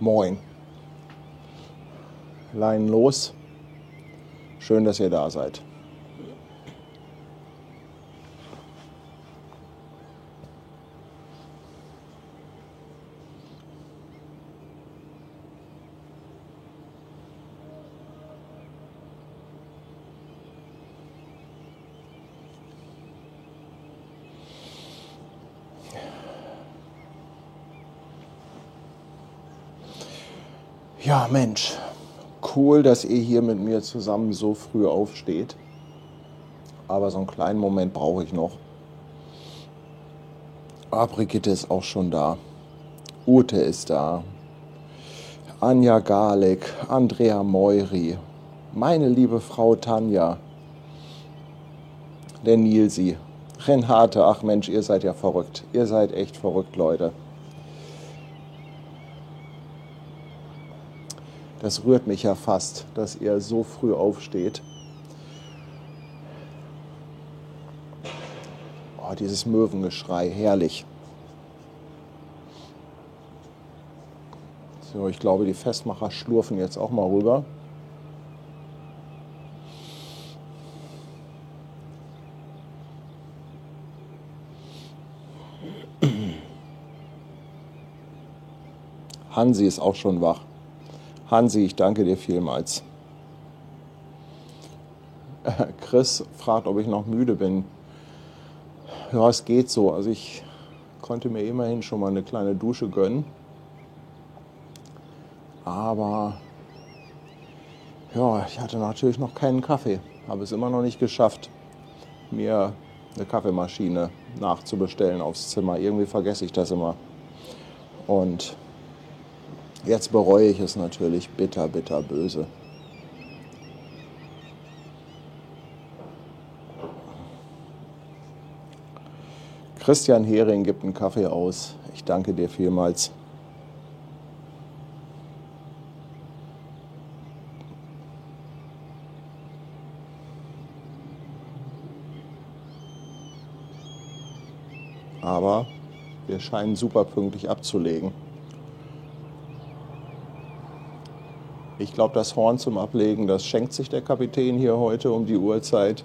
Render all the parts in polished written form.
Moin. Leinen los. Schön, dass ihr da seid. Ja, Mensch, cool, dass ihr hier mit mir zusammen so früh aufsteht. Aber so einen kleinen Moment brauche ich noch. Brigitte ist auch schon da. Ute ist da. Anja Garlik, Andrea Meury, meine liebe Frau Tanja, der Nilsi, Renate, ach Mensch, ihr seid ja verrückt. Ihr seid echt verrückt, Leute. Das rührt mich ja fast, dass ihr so früh aufsteht. Oh, dieses Möwengeschrei, herrlich. So, ich glaube, die Festmacher schlurfen jetzt auch mal rüber. Hansi ist auch schon wach. Hansi, ich danke dir vielmals. Chris fragt, ob ich noch müde bin. Ja, es geht so. Also ich konnte mir immerhin schon mal eine kleine Dusche gönnen. Aber ja, ich hatte natürlich noch keinen Kaffee. Habe es immer noch nicht geschafft, mir eine Kaffeemaschine nachzubestellen aufs Zimmer. Irgendwie vergesse ich das immer. Und jetzt bereue ich es natürlich bitter, bitter böse. Christian Hering gibt einen Kaffee aus. Ich danke dir vielmals. Aber wir scheinen super pünktlich abzulegen. Ich glaube, das Horn zum Ablegen, das schenkt sich der Kapitän hier heute um die Uhrzeit.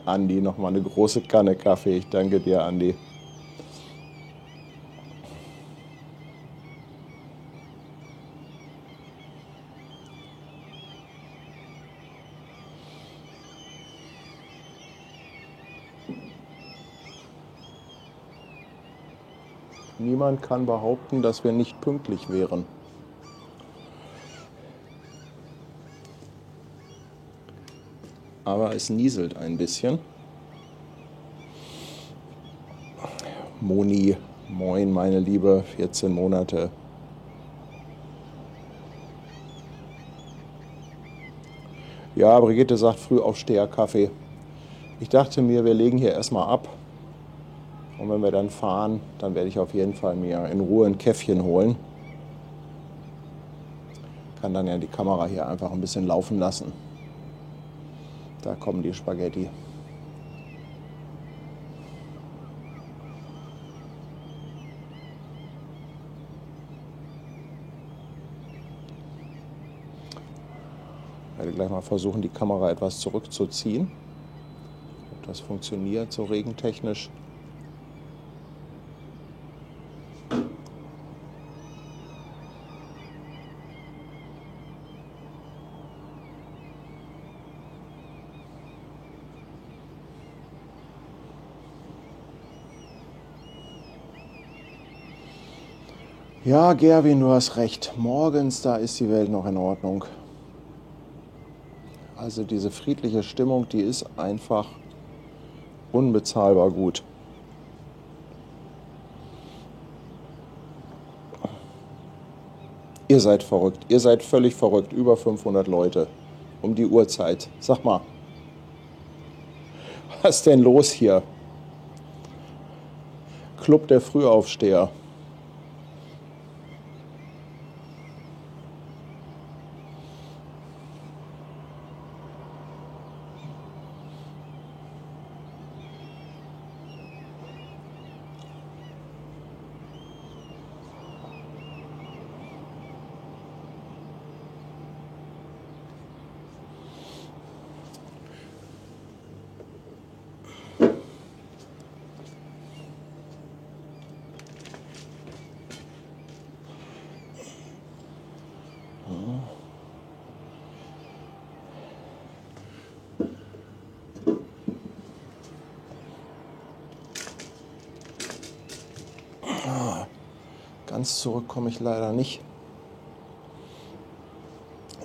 Andi, nochmal eine große Kanne Kaffee. Ich danke dir, Andi. Niemand kann behaupten, dass wir nicht pünktlich wären. Aber es nieselt ein bisschen. Moni, moin meine Liebe, 14 Monate. Ja, Brigitte sagt Frühaufsteher Kaffee. Ich dachte mir, wir legen hier erstmal ab. Und wenn wir dann fahren, dann werde ich auf jeden Fall mir in Ruhe ein Käffchen holen. Kann dann ja die Kamera hier einfach ein bisschen laufen lassen. Da kommen die Spaghetti. Ich werde gleich mal versuchen, die Kamera etwas zurückzuziehen. Ob das funktioniert, so regentechnisch. Ja, Gerwin, du hast recht. Morgens, da ist die Welt noch in Ordnung. Also diese friedliche Stimmung, die ist einfach unbezahlbar gut. Ihr seid verrückt. Ihr seid völlig verrückt. Über 500 Leute. Um die Uhrzeit. Sag mal, was ist denn los hier? Club der Frühaufsteher. ganz zurück komme ich leider nicht.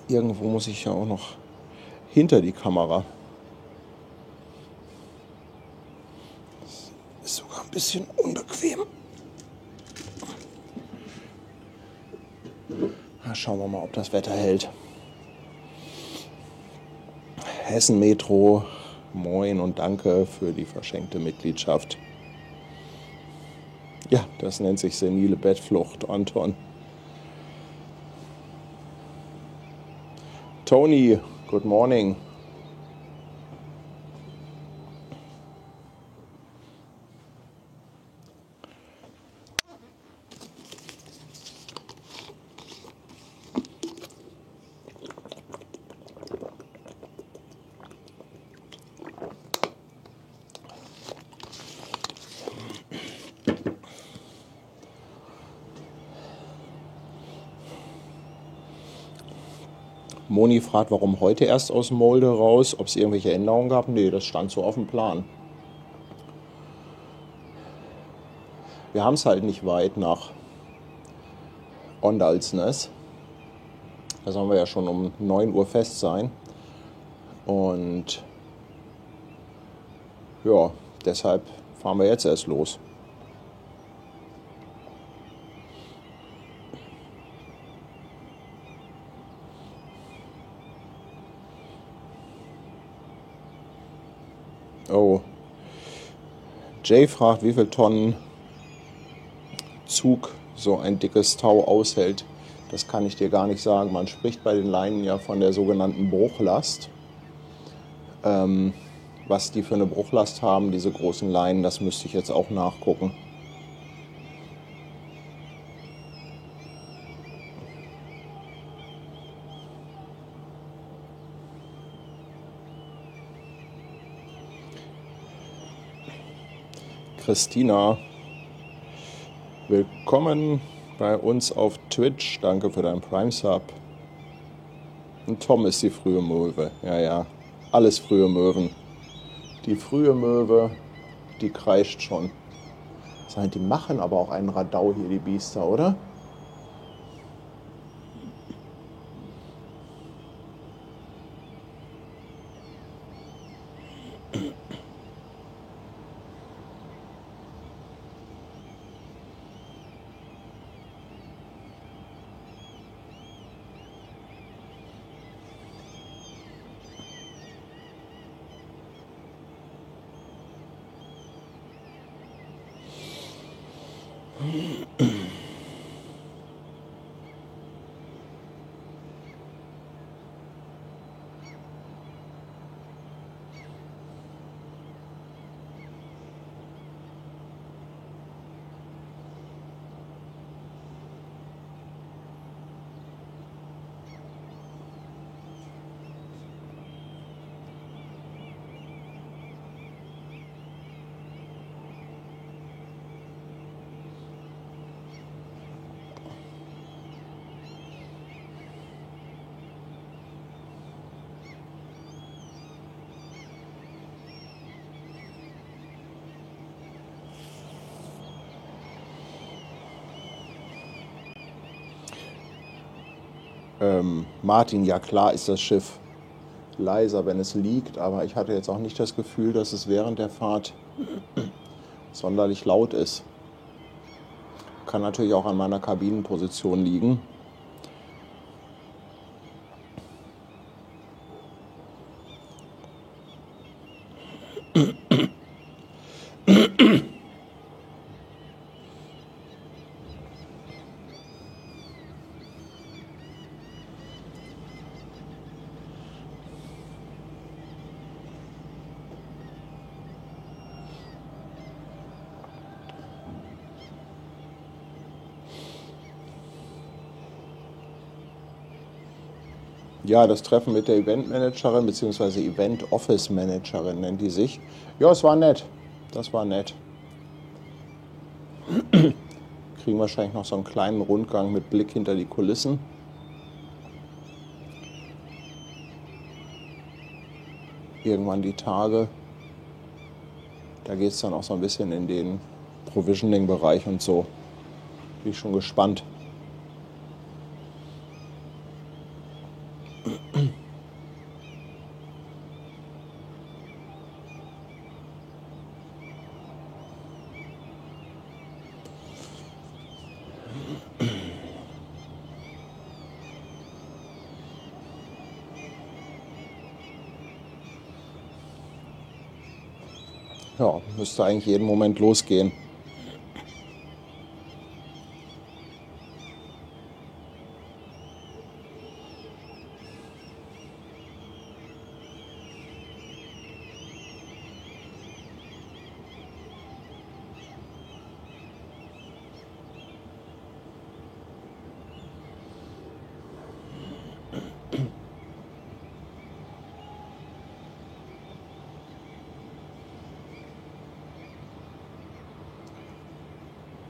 Irgendwo muss ich ja auch noch hinter die Kamera. Das ist sogar ein bisschen unbequem. Na, schauen wir mal, ob das Wetter hält. Hessen Metro, moin und danke für die verschenkte Mitgliedschaft. Ja, das nennt sich senile Bettflucht, Anton. Tony, good morning. Moni fragt, warum heute erst aus Molde raus, ob es irgendwelche Änderungen gab. Nee, das stand so auf dem Plan. Wir haben es halt nicht weit nach Ondalsnes. Da sollen wir ja schon um 9 Uhr fest sein. Und ja, deshalb fahren wir jetzt erst los. Oh, Jay fragt, wie viel Tonnen Zug so ein dickes Tau aushält. Das kann ich dir gar nicht sagen. Man spricht bei den Leinen ja von der sogenannten Bruchlast. Was die für eine Bruchlast haben, diese großen Leinen, das müsste ich jetzt auch nachgucken. Christina, willkommen bei uns auf Twitch. Danke für deinen Prime-Sub. Und Tom ist die frühe Möwe. Ja, ja, alles frühe Möwen. Die frühe Möwe, die kreischt schon. Die machen aber auch einen Radau hier, die Biester, oder? Martin, ja klar ist das Schiff leiser, wenn es liegt, aber ich hatte jetzt auch nicht das Gefühl, dass es während der Fahrt sonderlich laut ist. Kann natürlich auch an meiner Kabinenposition liegen. Ja, das Treffen mit der Eventmanagerin bzw. Event Office Managerin nennt die sich. Ja, es war nett. Das war nett. Kriegen wahrscheinlich noch so einen kleinen Rundgang mit Blick hinter die Kulissen. Irgendwann die Tage. Da geht es dann auch so ein bisschen in den Provisioning-Bereich und so. Bin ich schon gespannt. Ja, müsste eigentlich jeden Moment losgehen.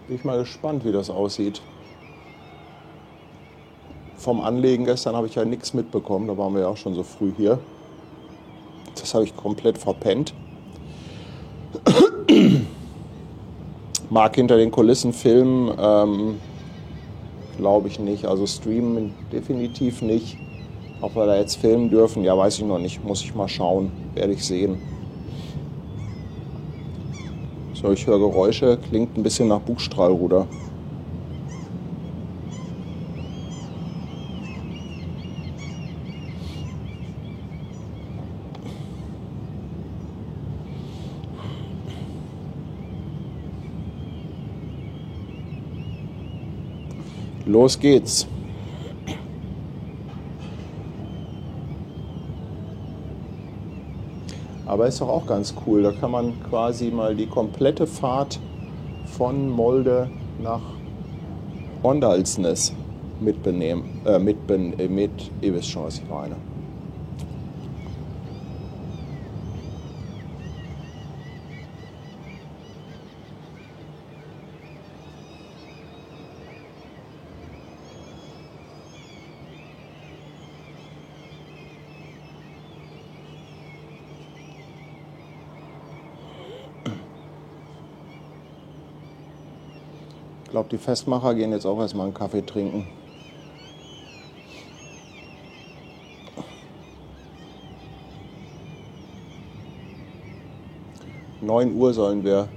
Bin ich mal gespannt, wie das aussieht. Vom Anlegen gestern habe ich ja nichts mitbekommen, da waren wir ja auch schon so früh hier. Das habe ich komplett verpennt. Mag hinter den Kulissen filmen, glaube ich nicht. Also streamen definitiv nicht. Ob wir da jetzt filmen dürfen, ja, weiß ich noch nicht. Muss ich mal schauen, werde ich sehen. So, ich höre Geräusche, klingt ein bisschen nach Bugstrahlruder. Los geht's. Aber ist doch auch ganz cool. Da kann man quasi mal die komplette Fahrt von Molde nach Åndalsnes ihr wisst schon, was ich meine. Ich glaube, die Festmacher gehen jetzt auch erstmal einen Kaffee trinken. Um 9 Uhr sollen wir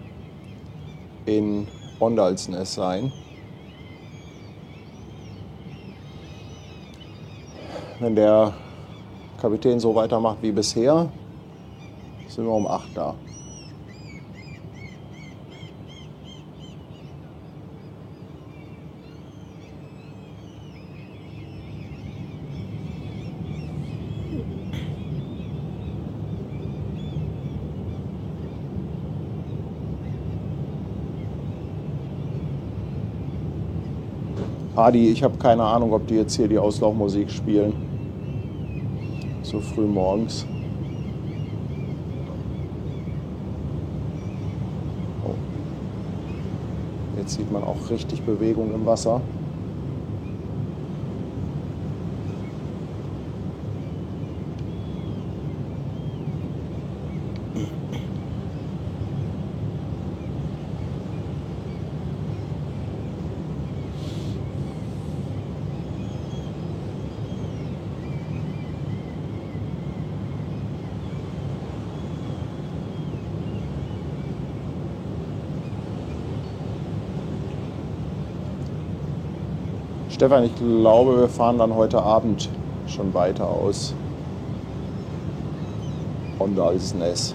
in Åndalsnes sein. Wenn der Kapitän so weitermacht wie bisher, sind wir um 8 da. Adi, ich habe keine Ahnung, ob die jetzt hier die Auslaufmusik spielen. So früh morgens. Oh. Jetzt sieht man auch richtig Bewegung im Wasser. Stefan, ich glaube, wir fahren dann heute Abend schon weiter aus Åndalsnes.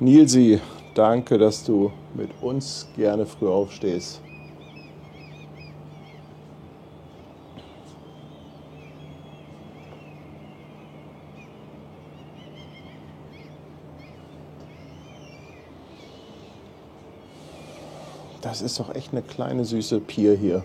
Nilsi, danke, dass du mit uns gerne früh aufstehst. Das ist doch echt eine kleine süße Pier hier.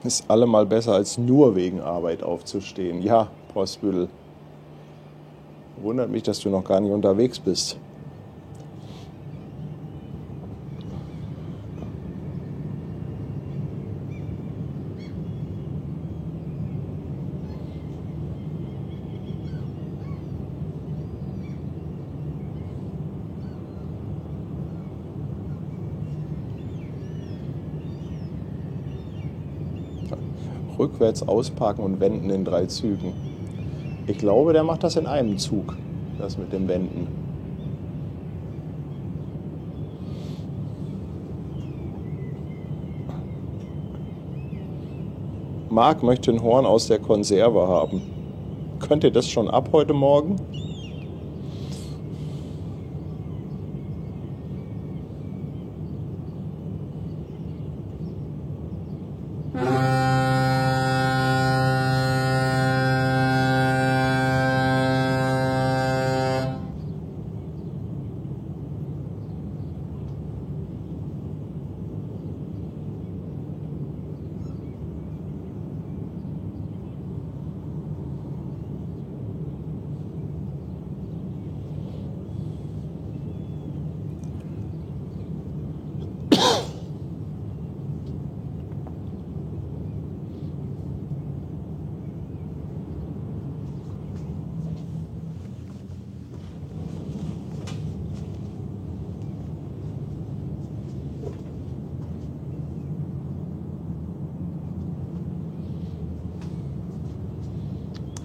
Ist allemal besser, als nur wegen Arbeit aufzustehen. Ja, Postbüttel, wundert mich, dass du noch gar nicht unterwegs bist. Rückwärts ausparken und wenden in 3 Zügen. Ich glaube, der macht das in einem Zug, das mit dem Wenden. Marc möchte ein Horn aus der Konserve haben. Könnt ihr das schon ab heute Morgen?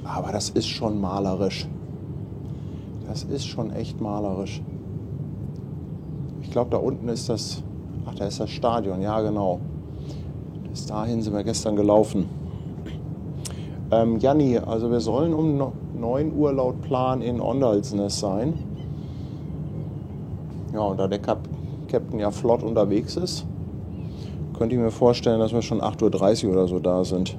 Aber das ist schon malerisch. Das ist schon echt malerisch. Ich glaube, da unten ist das... Ach, da ist das Stadion. Ja, genau. Bis dahin sind wir gestern gelaufen. Janni, also wir sollen um 9 Uhr laut Plan in Ondalsnes sein. Ja, und da der Captain ja flott unterwegs ist, könnte ich mir vorstellen, dass wir schon 8:30 Uhr oder so da sind.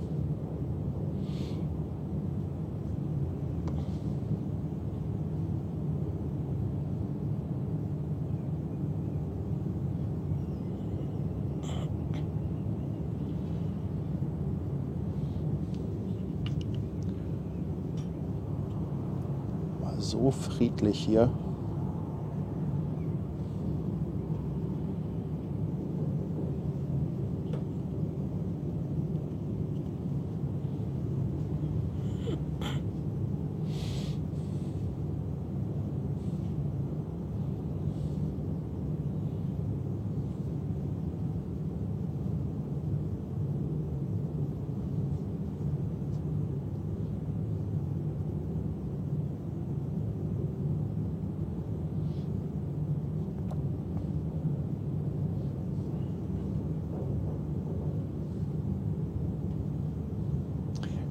So friedlich hier.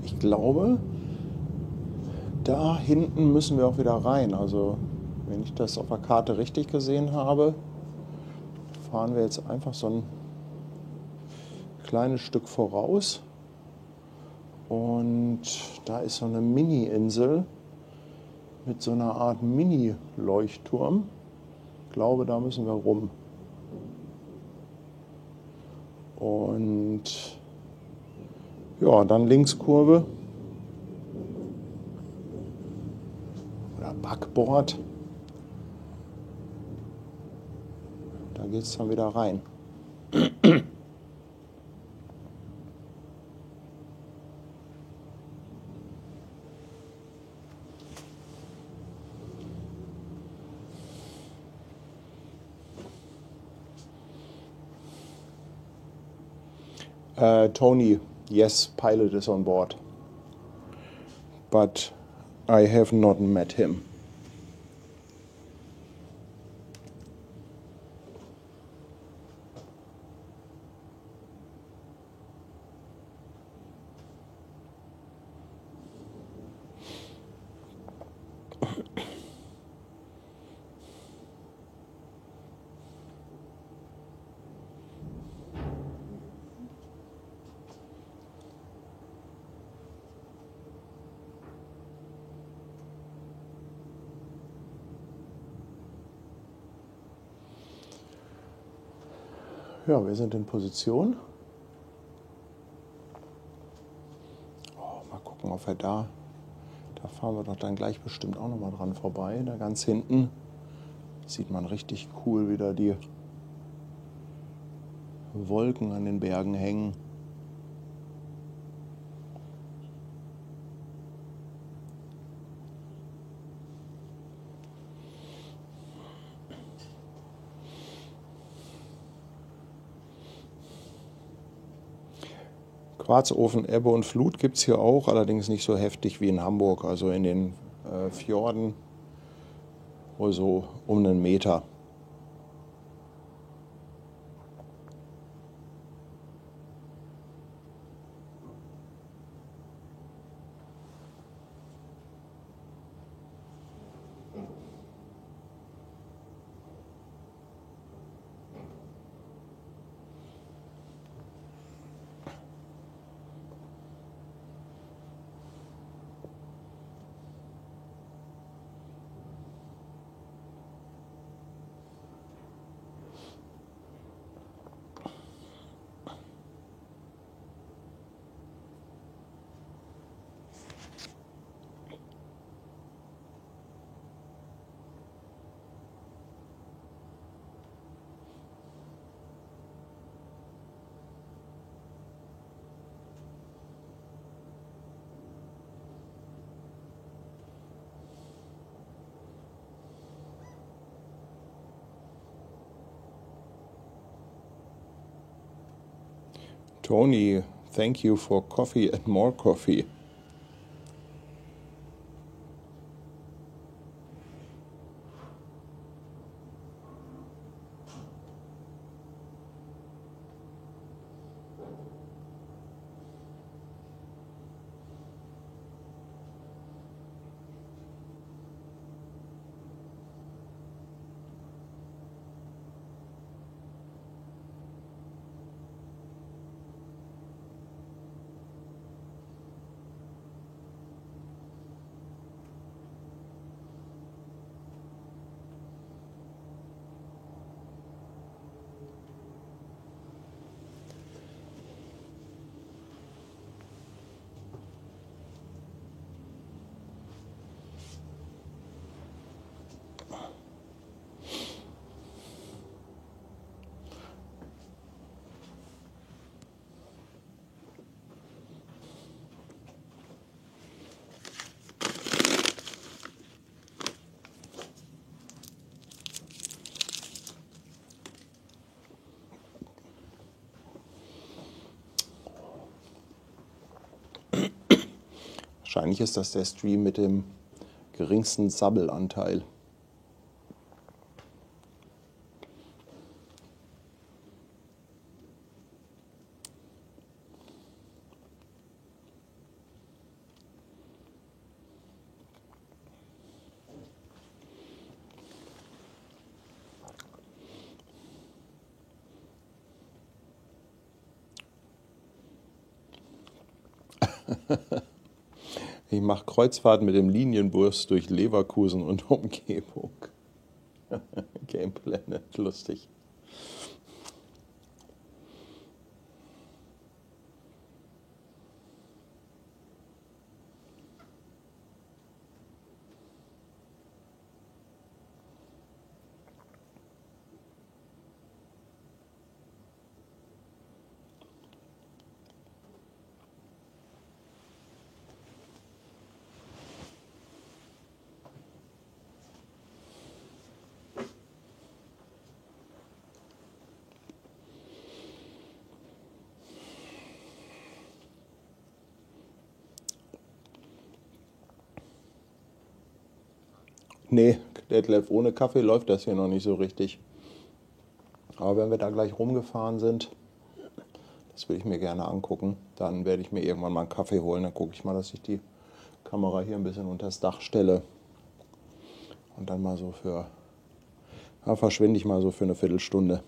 ich glaube, da hinten müssen wir auch wieder rein. Also, wenn ich das auf der Karte richtig gesehen habe, fahren wir jetzt einfach so ein kleines Stück voraus. Und da ist so eine Mini-Insel mit so einer Art Mini-Leuchtturm. Ich glaube, da müssen wir rum. Und ja, dann Linkskurve oder Backbord. Da geht es dann wieder rein. Tony, yes, pilot is on board, but I have not met him. Ja, wir sind in Position. Oh, mal gucken, ob wir da fahren wir doch dann gleich bestimmt auch nochmal dran vorbei. Da ganz hinten sieht man richtig cool wieder die Wolken an den Bergen hängen. Quarzofen, Ebbe und Flut gibt es hier auch, allerdings nicht so heftig wie in Hamburg, also in den Fjorden wohl so um einen Meter. Tony, thank you for coffee and more coffee. Wahrscheinlich ist das der Stream mit dem geringsten Sabbelanteil. Ich mache Kreuzfahrten mit dem Linienbus durch Leverkusen und Umgebung. Game Planet, lustig. Nee, Detlef, ohne Kaffee läuft das hier noch nicht so richtig. Aber wenn wir da gleich rumgefahren sind, das will ich mir gerne angucken, dann werde ich mir irgendwann mal einen Kaffee holen. Dann gucke ich mal, dass ich die Kamera hier ein bisschen unter das Dach stelle. Und dann mal so verschwinde ich mal so für eine Viertelstunde.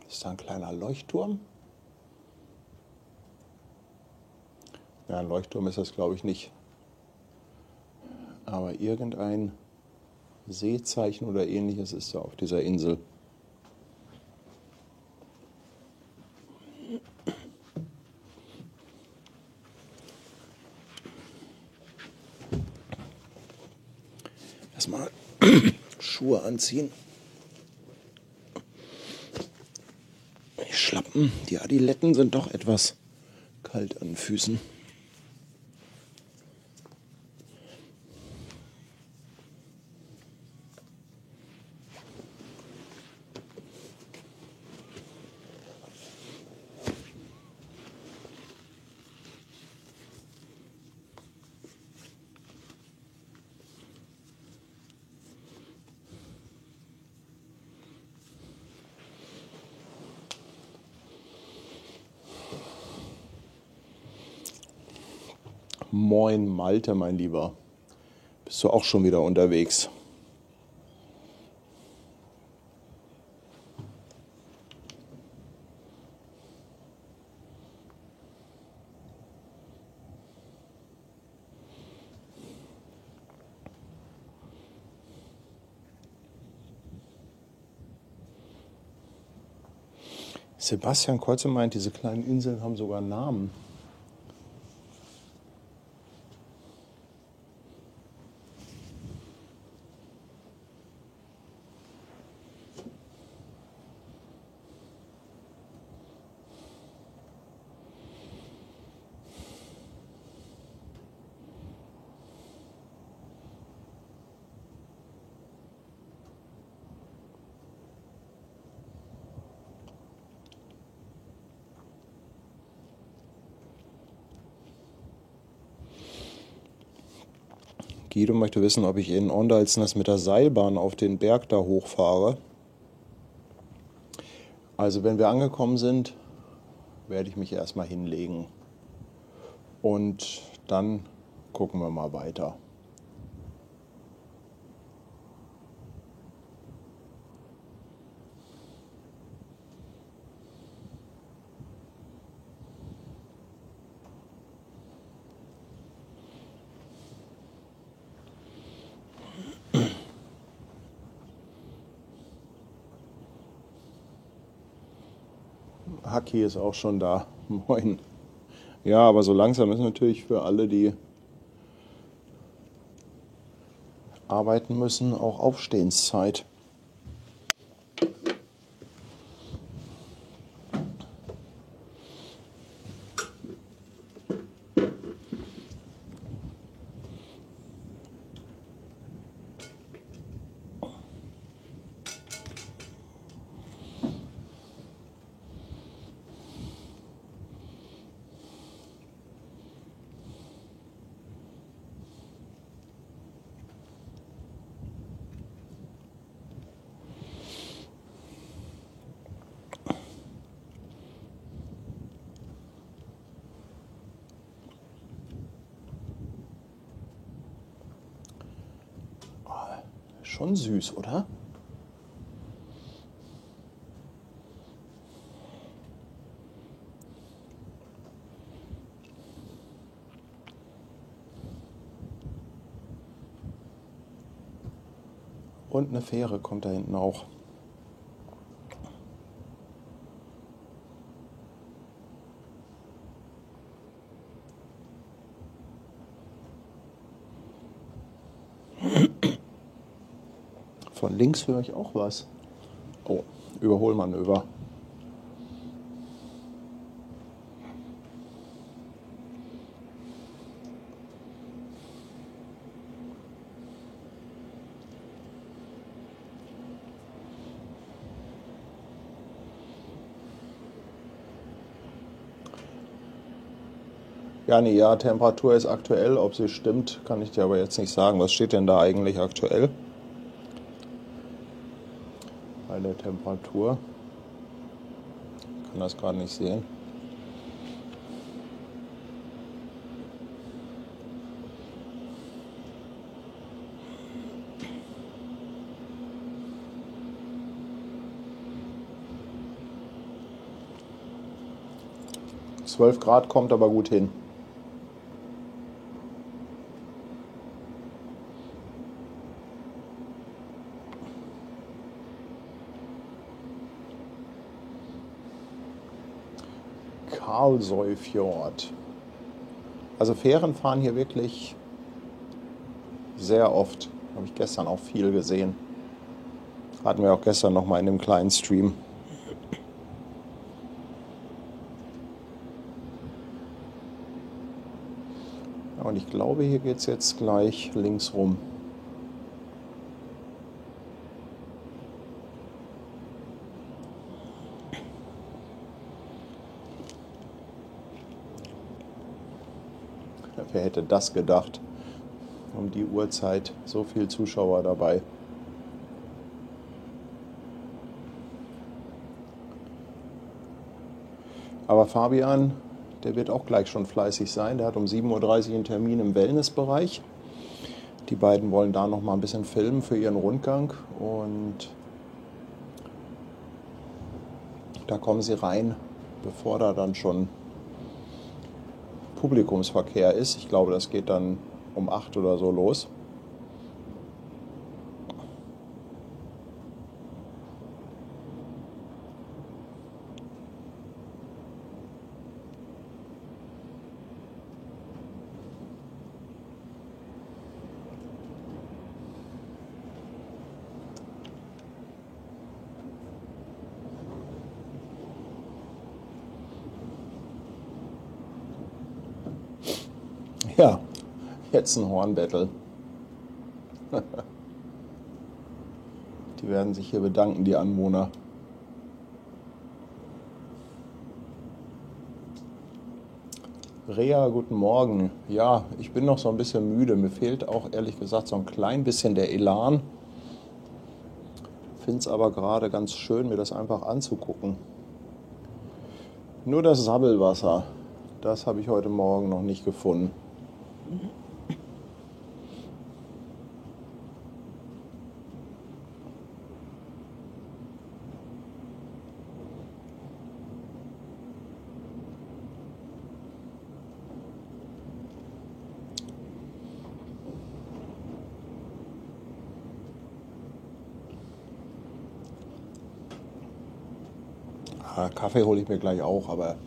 Ist da ein kleiner Leuchtturm? Ja, ein Leuchtturm ist das, glaube ich, nicht. Aber irgendein Seezeichen oder ähnliches ist da auf dieser Insel. Erstmal Schuhe anziehen. Die Schlappen, die Adiletten sind doch etwas kalt an den Füßen. Moin Malte, mein Lieber. Bist du auch schon wieder unterwegs? Sebastian Kreuze meint, diese kleinen Inseln haben sogar Namen. Guido möchte wissen, ob ich in Ondalsnes mit der Seilbahn auf den Berg da hochfahre. Also wenn wir angekommen sind, werde ich mich erstmal hinlegen. Und dann gucken wir mal weiter. Haki ist auch schon da. Moin. Ja, aber so langsam ist natürlich für alle, die arbeiten müssen, auch Aufstehenszeit. Schon süß, oder? Und eine Fähre kommt da hinten auch. Von links höre ich auch was. Oh, Überholmanöver. Ja, nee, ja, Temperatur ist aktuell. Ob sie stimmt, kann ich dir aber jetzt nicht sagen. Was steht denn da eigentlich aktuell? Bei der Temperatur. Ich kann das gerade nicht sehen. Zwölf Grad kommt aber gut hin. Karlsøyfjord. Also Fähren fahren hier wirklich sehr oft. Habe ich gestern auch viel gesehen. Hatten wir auch gestern noch mal in dem kleinen Stream. Ja, und ich glaube, hier geht es jetzt gleich links rum. Wer hätte das gedacht? Um die Uhrzeit so viel Zuschauer dabei. Aber Fabian, der wird auch gleich schon fleißig sein. Der hat um 7:30 Uhr einen Termin im Wellnessbereich. Die beiden wollen da noch mal ein bisschen filmen für ihren Rundgang. Und da kommen sie rein, bevor da dann schon Publikumsverkehr ist. Ich glaube, das geht dann um 8 oder so los. Ja, jetzt ein Hornbattle. Die werden sich hier bedanken, die Anwohner. Rea, guten Morgen. Ja, ich bin noch so ein bisschen müde. Mir fehlt auch ehrlich gesagt so ein klein bisschen der Elan. Finde es aber gerade ganz schön, mir das einfach anzugucken. Nur das Sabbelwasser, das habe ich heute Morgen noch nicht gefunden. Ja, Kaffee hole ich mir gleich auch, aber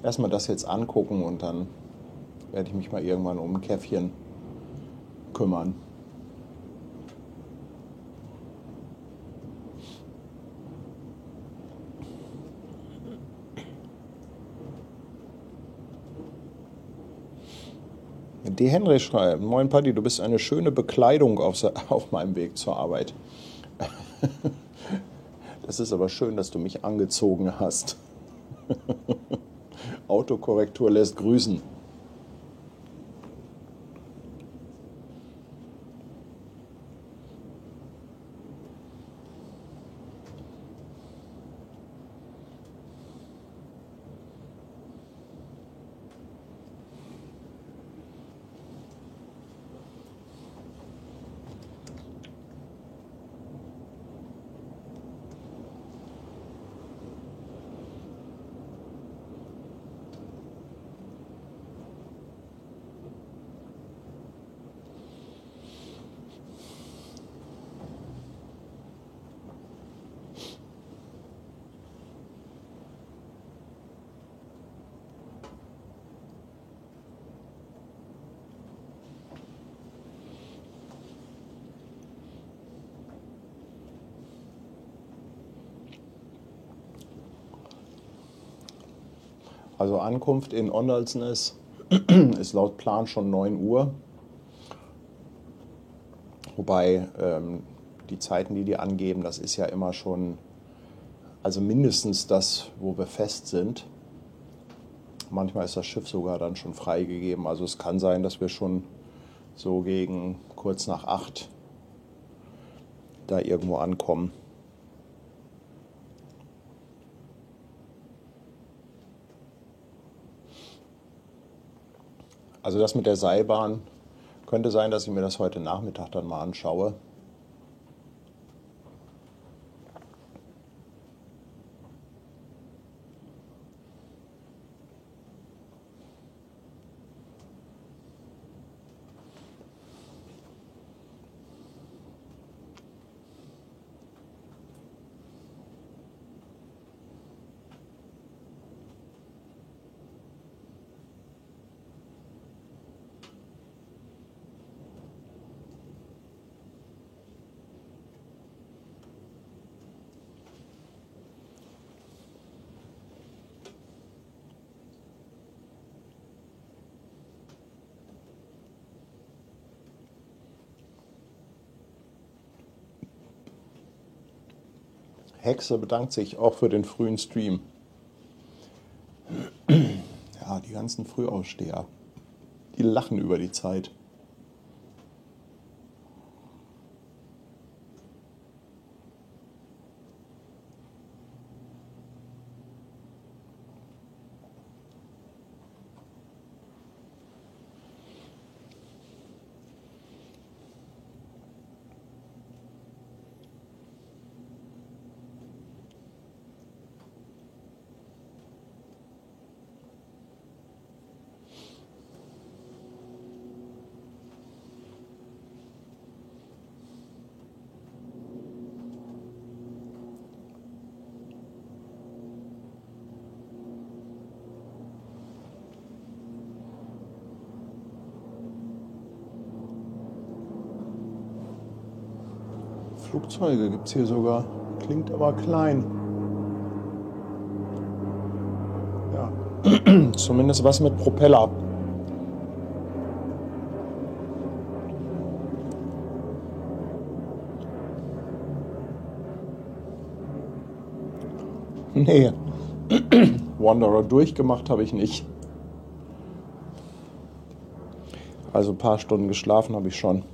erstmal das jetzt angucken und dann werde ich mich mal irgendwann um ein Käffchen kümmern. Die Henry schreibt, moin Paddy, du bist eine schöne Bekleidung auf meinem Weg zur Arbeit. Das ist aber schön, dass du mich angezogen hast. Autokorrektur lässt grüßen. Also Ankunft in Ondalsnes ist laut Plan schon 9 Uhr. Wobei die Zeiten, die angeben, das ist ja immer schon, also mindestens das, wo wir fest sind. Manchmal ist das Schiff sogar dann schon freigegeben. Also es kann sein, dass wir schon so gegen kurz nach 8 da irgendwo ankommen. Also das mit der Seilbahn könnte sein, dass ich mir das heute Nachmittag dann mal anschaue. Hexe bedankt sich auch für den frühen Stream. Ja, die ganzen Frühaussteher, die lachen über die Zeit. Flugzeuge gibt es hier sogar. Klingt aber klein. Ja, zumindest was mit Propeller. Nee, Wanderer durchgemacht habe ich nicht. Also ein paar Stunden geschlafen habe ich schon.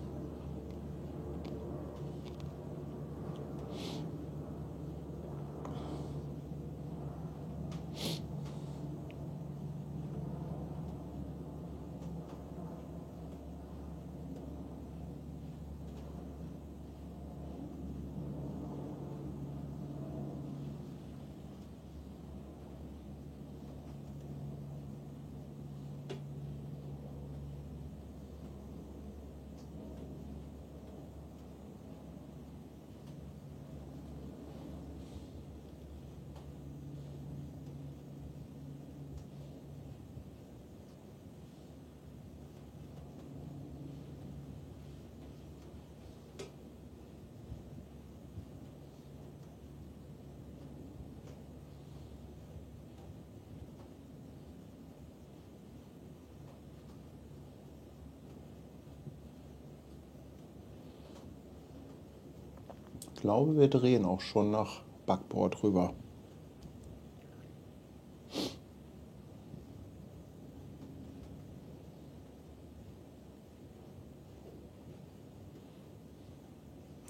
Ich glaube, wir drehen auch schon nach Backbord rüber.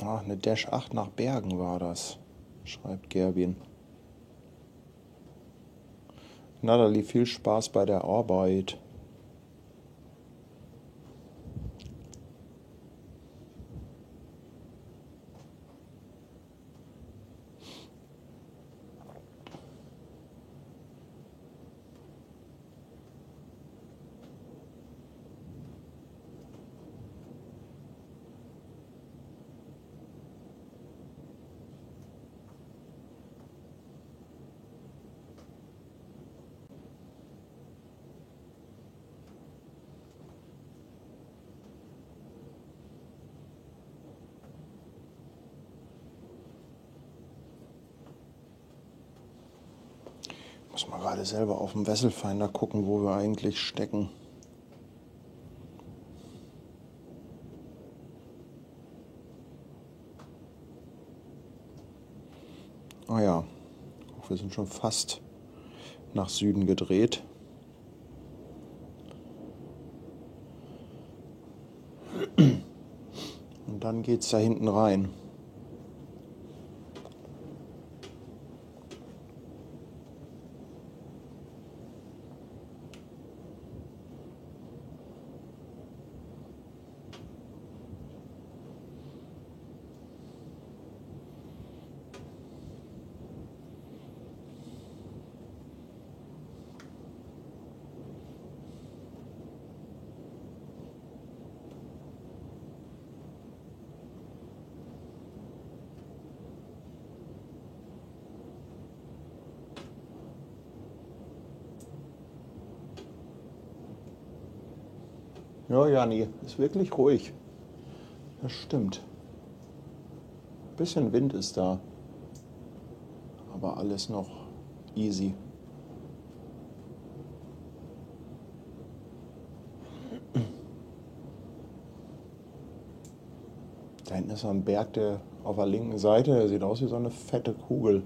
Ach, eine Dash 8 nach Bergen war das, schreibt Gerbin. Natalie, viel Spaß bei der Arbeit. Muss mal gerade selber auf dem Wesselfinder gucken, wo wir eigentlich stecken. Ah ja, wir sind schon fast nach Süden gedreht. Und dann geht's da hinten rein. Ja, Jani, ist wirklich ruhig. Das stimmt. Ein bisschen Wind ist da. Aber alles noch easy. Da hinten ist so ein Berg, der auf der linken Seite, der sieht aus wie so eine fette Kugel.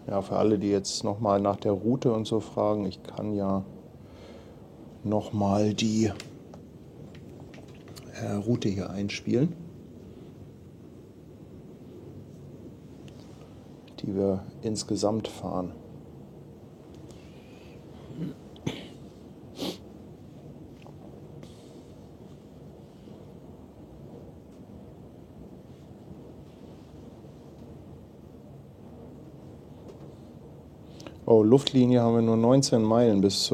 Ja, für alle, die jetzt nochmal nach der Route und so fragen, ich kann ja nochmal die Route hier einspielen, die wir insgesamt fahren. Oh, Luftlinie haben wir nur 19 Meilen bis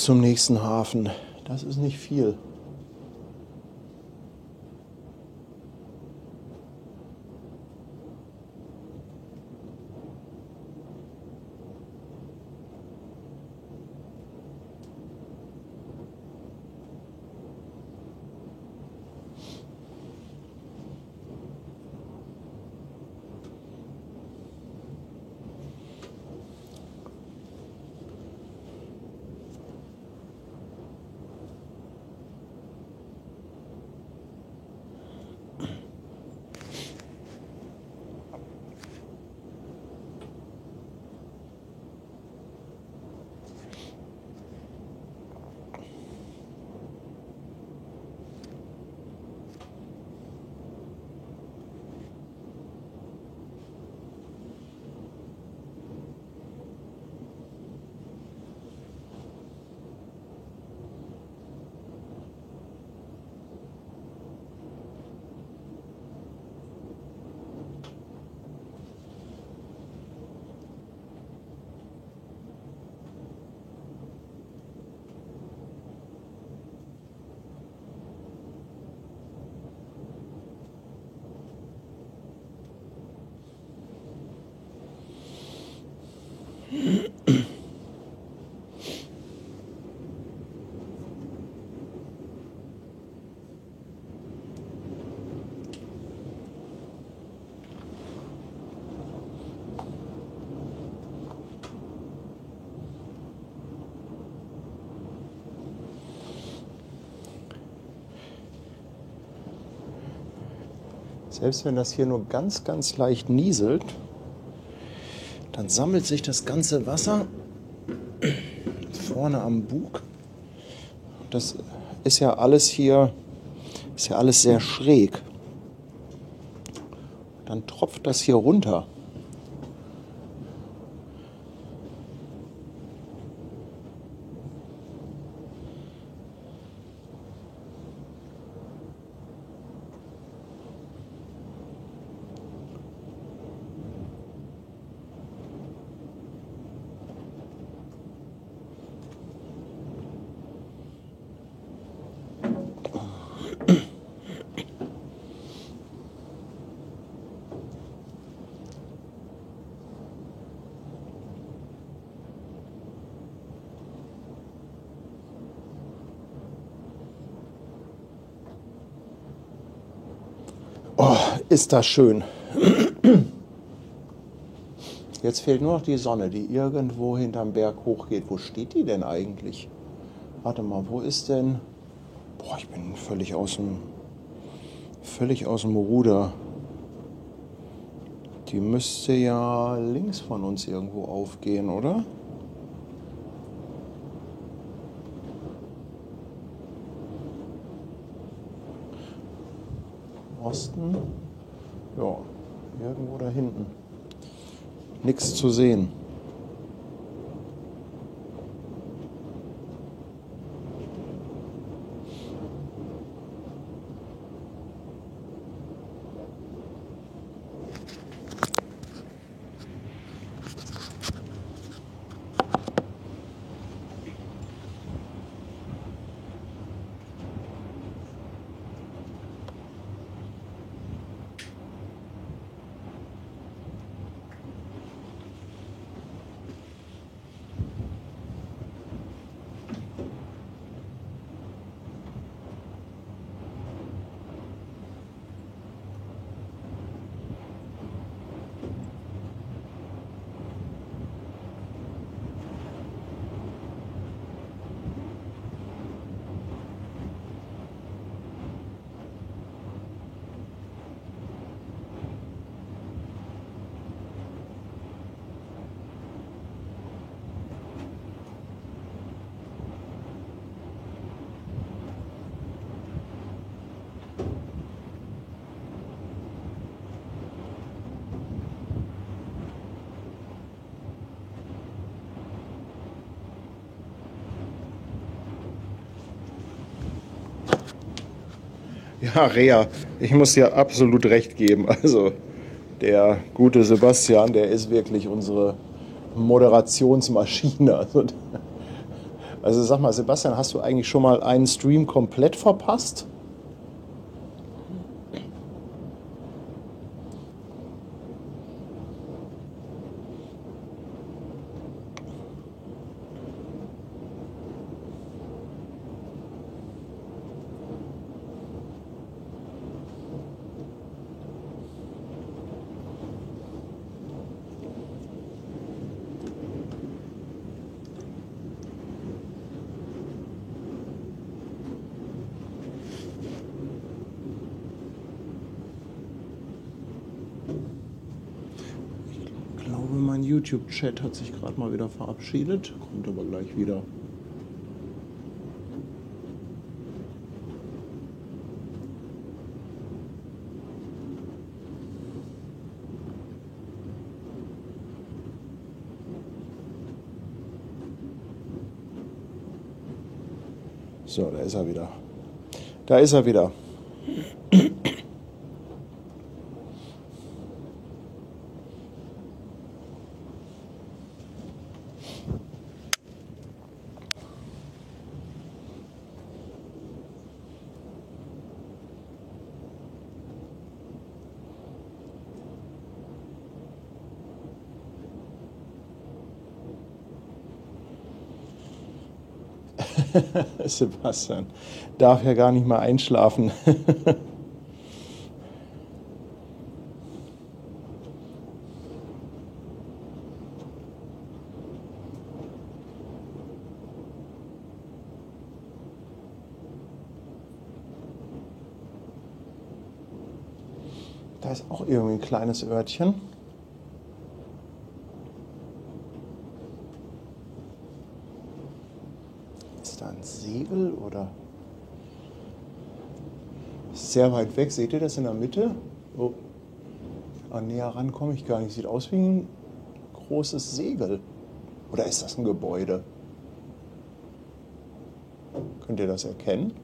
zum nächsten Hafen. Das ist nicht viel. Selbst wenn das hier nur ganz, ganz leicht nieselt, dann sammelt sich das ganze Wasser vorne am Bug. Das ist ja alles hier, ist ja alles sehr schräg. Dann tropft das hier runter. Oh, ist das schön. Jetzt fehlt nur noch die Sonne, die irgendwo hinterm Berg hochgeht. Wo steht die denn eigentlich? Warte mal, wo ist denn... Boah, ich bin völlig aus dem Ruder. Die müsste ja links von uns irgendwo aufgehen, oder? Osten? Ja, irgendwo da hinten. Nichts zu sehen. Ja, Rea, ich muss dir absolut recht geben. Also der gute Sebastian, der ist wirklich unsere Moderationsmaschine. Also sag mal, Sebastian, hast du eigentlich schon mal einen Stream komplett verpasst? Ich glaube, mein YouTube-Chat hat sich gerade mal wieder verabschiedet, kommt aber gleich wieder. So, da ist er wieder. Da ist er wieder. Sebastian darf ja gar nicht mal einschlafen. Da ist auch irgendwie ein kleines Örtchen. Ist da ein Segel oder? Ist sehr weit weg. Seht ihr das in der Mitte? Oh, näher ran komme ich gar nicht. Sieht aus wie ein großes Segel. Oder ist das ein Gebäude? Könnt ihr das erkennen?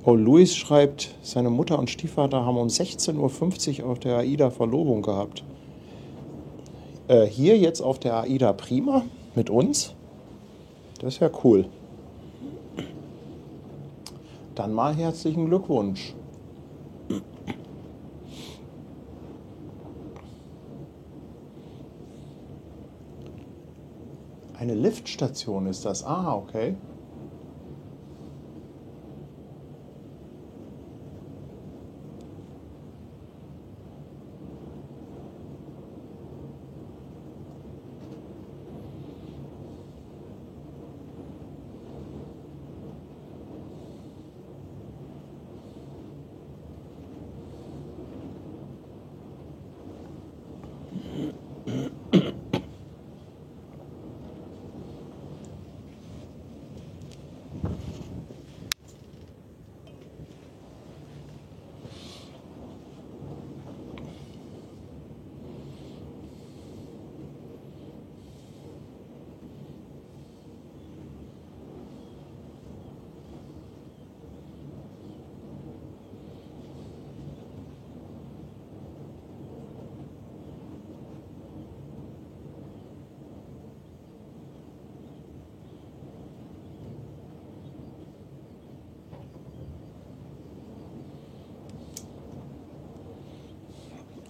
Oh, Luis schreibt, seine Mutter und Stiefvater haben um 16:50 Uhr auf der AIDA Verlobung gehabt. Hier jetzt auf der AIDA Prima mit uns? Das ist ja cool. Dann mal herzlichen Glückwunsch. Eine Liftstation ist das. Ah, okay.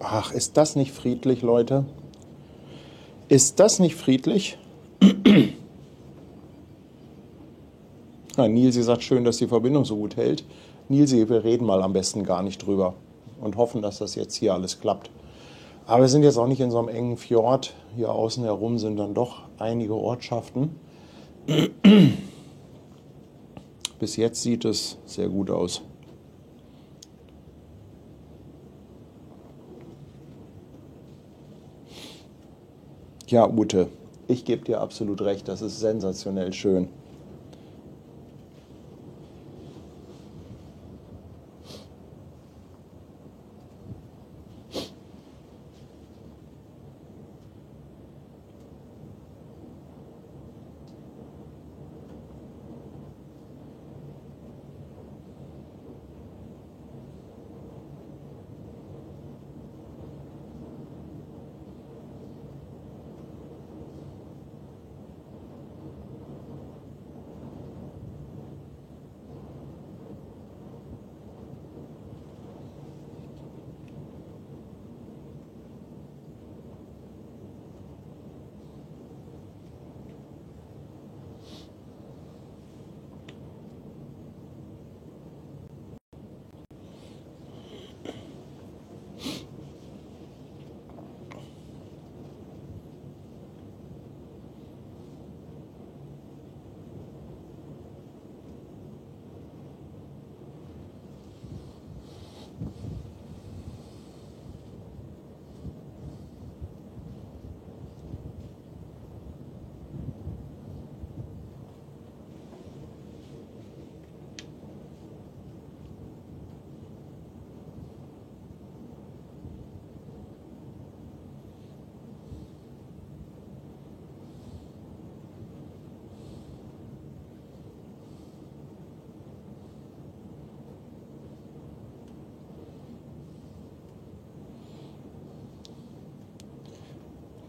Ach, ist das nicht friedlich, Leute? Ist das nicht friedlich? Ja, Nilsi sagt schön, dass die Verbindung so gut hält. Nilsi, wir reden mal am besten gar nicht drüber und hoffen, dass das jetzt hier alles klappt. Aber wir sind jetzt auch nicht in so einem engen Fjord. Hier außen herum sind dann doch einige Ortschaften. Bis jetzt sieht es sehr gut aus. Ja, Ute, ich gebe dir absolut recht, das ist sensationell schön.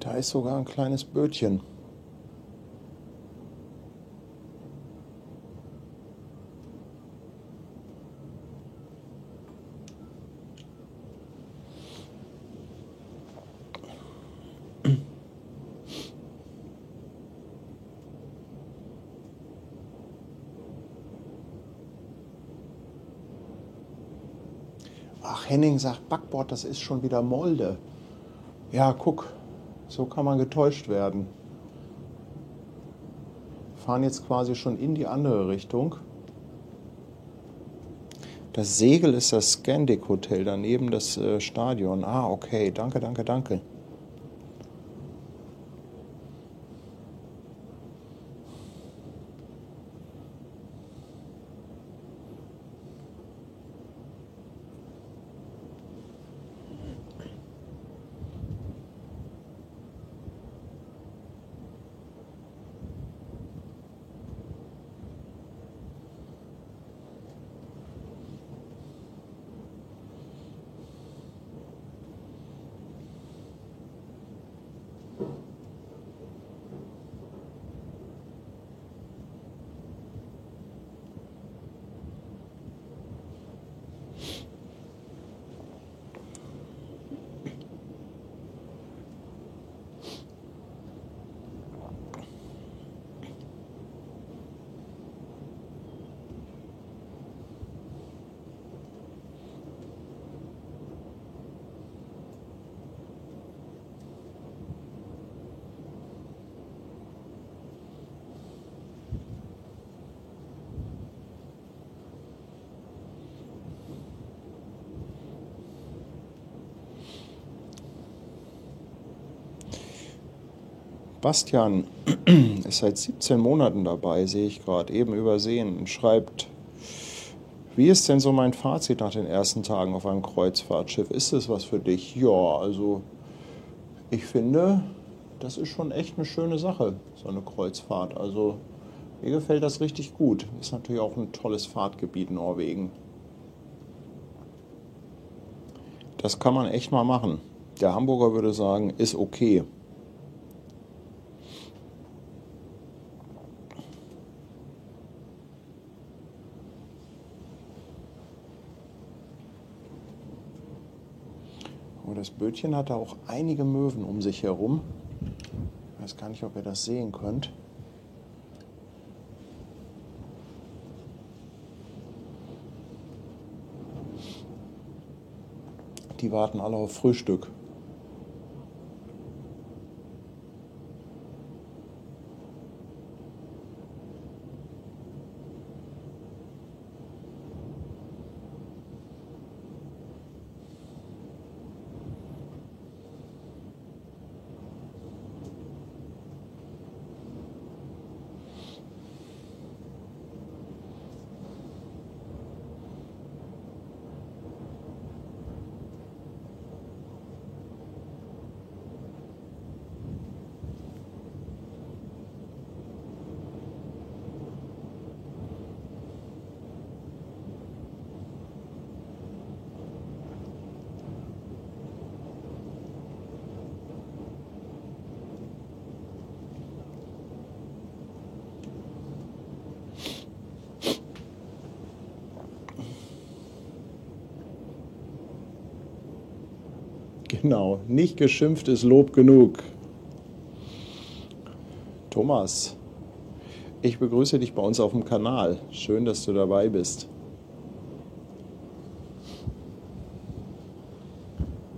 Da ist sogar ein kleines Bötchen. Ach, Henning sagt Backbord, das ist schon wieder Molde. Ja, guck, so kann man getäuscht werden. Fahren jetzt quasi schon in die andere Richtung. Das Segel ist das Scandic Hotel, daneben das Stadion. Ah, okay, danke, danke, danke. Bastian ist seit 17 Monaten dabei, sehe ich gerade, eben übersehen, und schreibt, wie ist denn so mein Fazit nach den ersten Tagen auf einem Kreuzfahrtschiff? Ist es was für dich? Ja, also ich finde, das ist schon echt eine schöne Sache, so eine Kreuzfahrt. Also mir gefällt das richtig gut. Ist natürlich auch ein tolles Fahrtgebiet, Norwegen. Das kann man echt mal machen. Der Hamburger würde sagen, ist okay. Aber das Bötchen hatte auch einige Möwen um sich herum. Ich weiß gar nicht, ob ihr das sehen könnt. Die warten alle auf Frühstück. Genau, nicht geschimpft ist Lob genug. Thomas, ich begrüße dich bei uns auf dem Kanal. Schön, dass du dabei bist.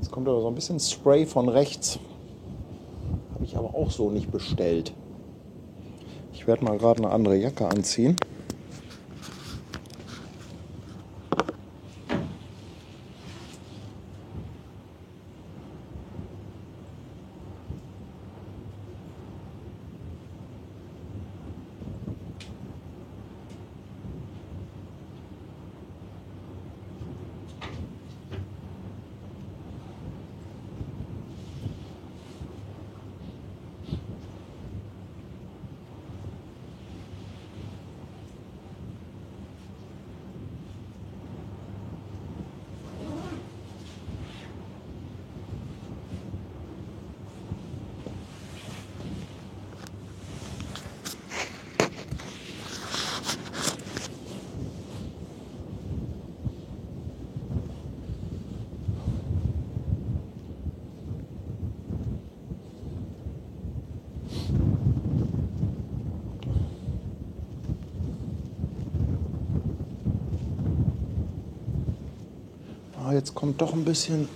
Jetzt kommt aber so ein bisschen Spray von rechts. Habe ich aber auch so nicht bestellt. Ich werde mal gerade eine andere Jacke anziehen. Jetzt kommt doch ein bisschen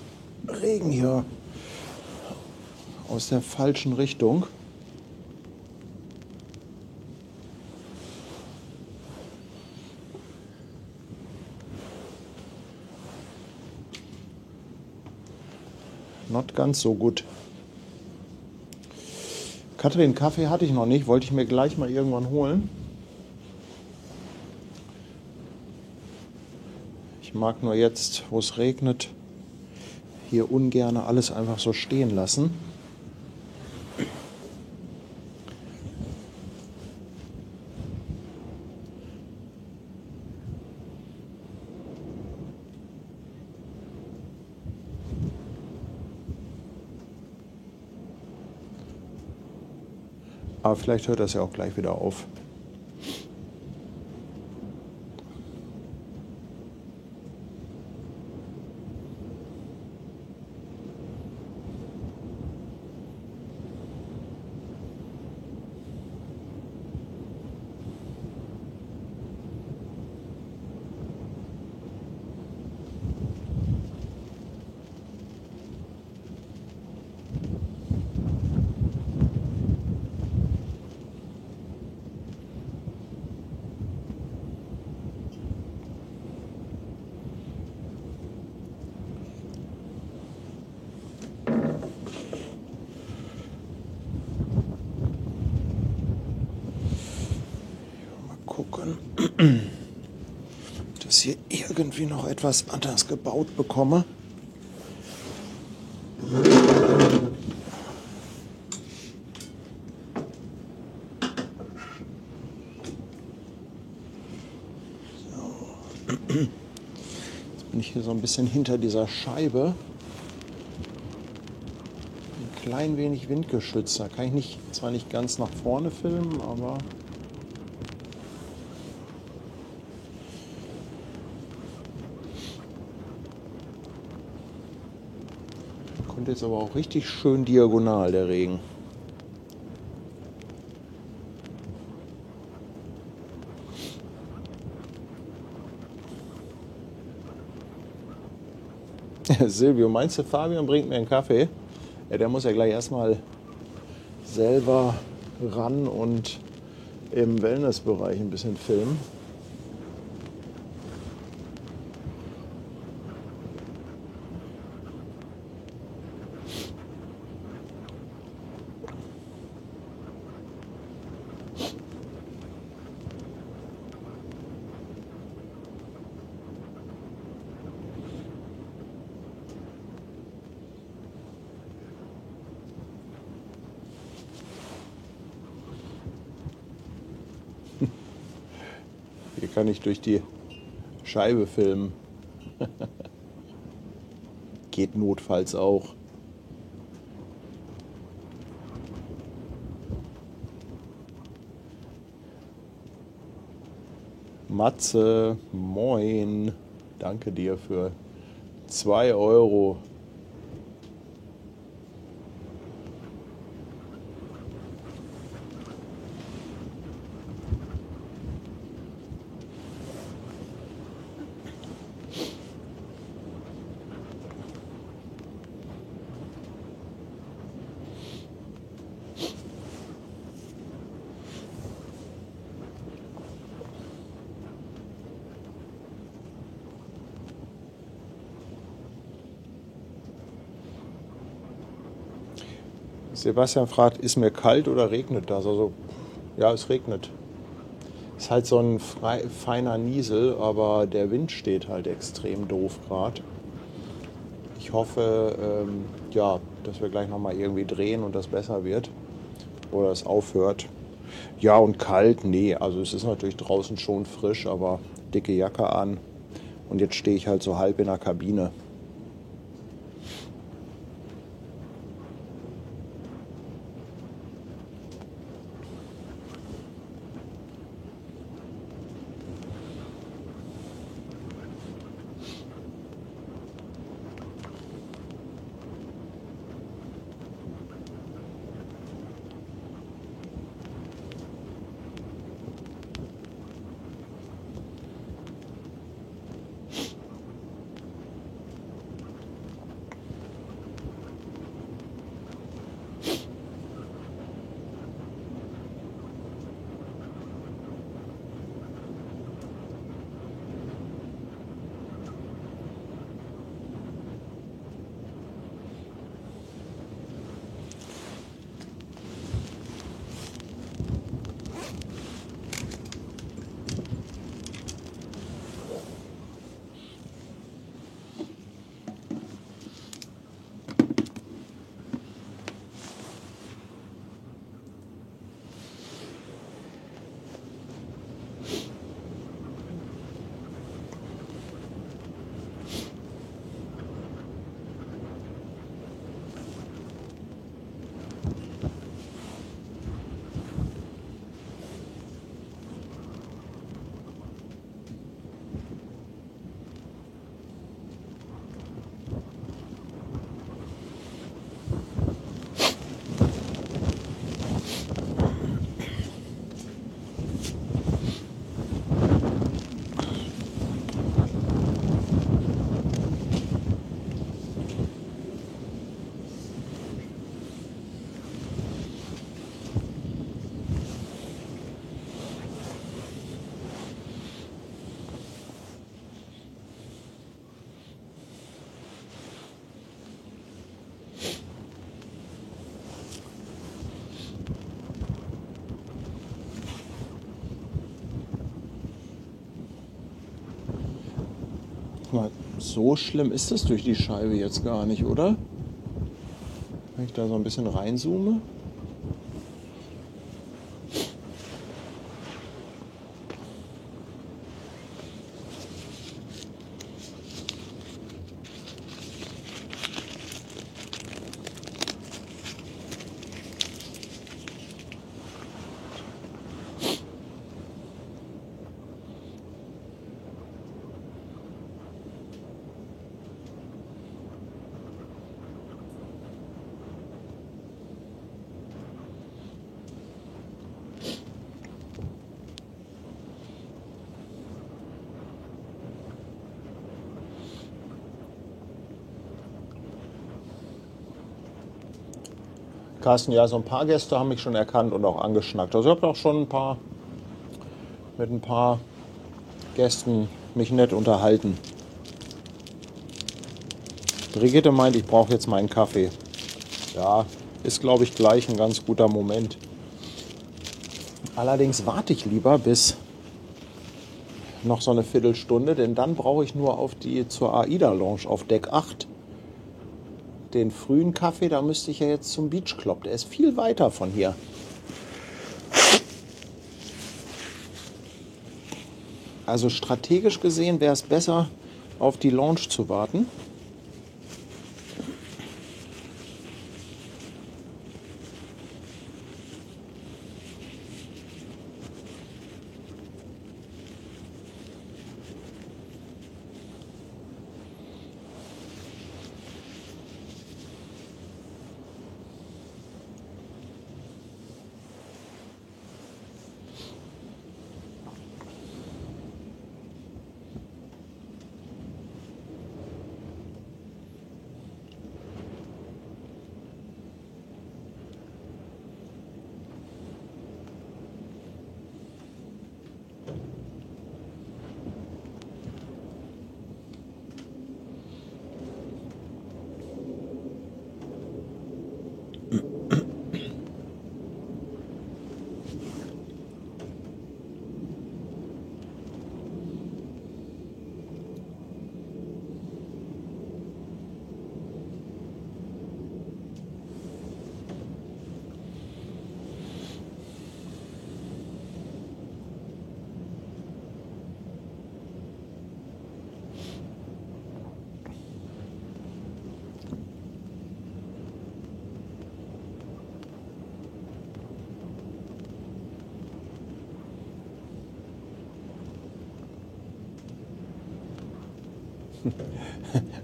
Regen hier aus der falschen Richtung. not ganz so gut. Katrin, Kaffee hatte ich noch nicht, wollte ich mir gleich mal irgendwann holen. Ich mag nur jetzt, wo es regnet, hier ungern alles einfach so stehen lassen. Aber vielleicht hört das ja auch gleich wieder auf. Gucken, dass hier irgendwie noch etwas anders gebaut bekomme. So. Jetzt bin ich hier so ein bisschen hinter dieser Scheibe. Ein klein wenig windgeschützt. Da kann ich zwar nicht ganz nach vorne filmen, aber kommt jetzt aber auch richtig schön diagonal, der Regen. Silvio, meinst du, Fabian bringt mir einen Kaffee? Ja, der muss ja gleich erstmal selber ran und im Wellnessbereich ein bisschen filmen. Hier kann ich durch die Scheibe filmen. Geht notfalls auch. Matze, moin. Danke dir für 2 Euro. Sebastian fragt, ist mir kalt oder regnet das? Also, ja, es regnet. Ist halt so ein feiner Niesel, aber der Wind steht halt extrem doof gerade. Ich hoffe, ja, dass wir gleich nochmal irgendwie drehen und das besser wird. Oder es aufhört. Ja, und kalt, nee. Also es ist natürlich draußen schon frisch, aber dicke Jacke an. Und jetzt stehe ich halt so halb in der Kabine. Mal, so schlimm ist es durch die Scheibe jetzt gar nicht, oder? Wenn ich da so ein bisschen reinzoome. Carsten, ja, so ein paar Gäste haben mich schon erkannt und auch angeschnackt. Also ich habe auch schon mit ein paar Gästen mich nett unterhalten. Brigitte meint, ich brauche jetzt meinen Kaffee. Ja, ist, glaube ich, gleich ein ganz guter Moment. Allerdings warte ich lieber bis noch so eine Viertelstunde, denn dann brauche ich nur zur AIDA Lounge auf Deck 8 den frühen Kaffee. Da müsste ich ja jetzt zum Beach Club. Der ist viel weiter von hier. Also strategisch gesehen wäre es besser, auf die Lounge zu warten.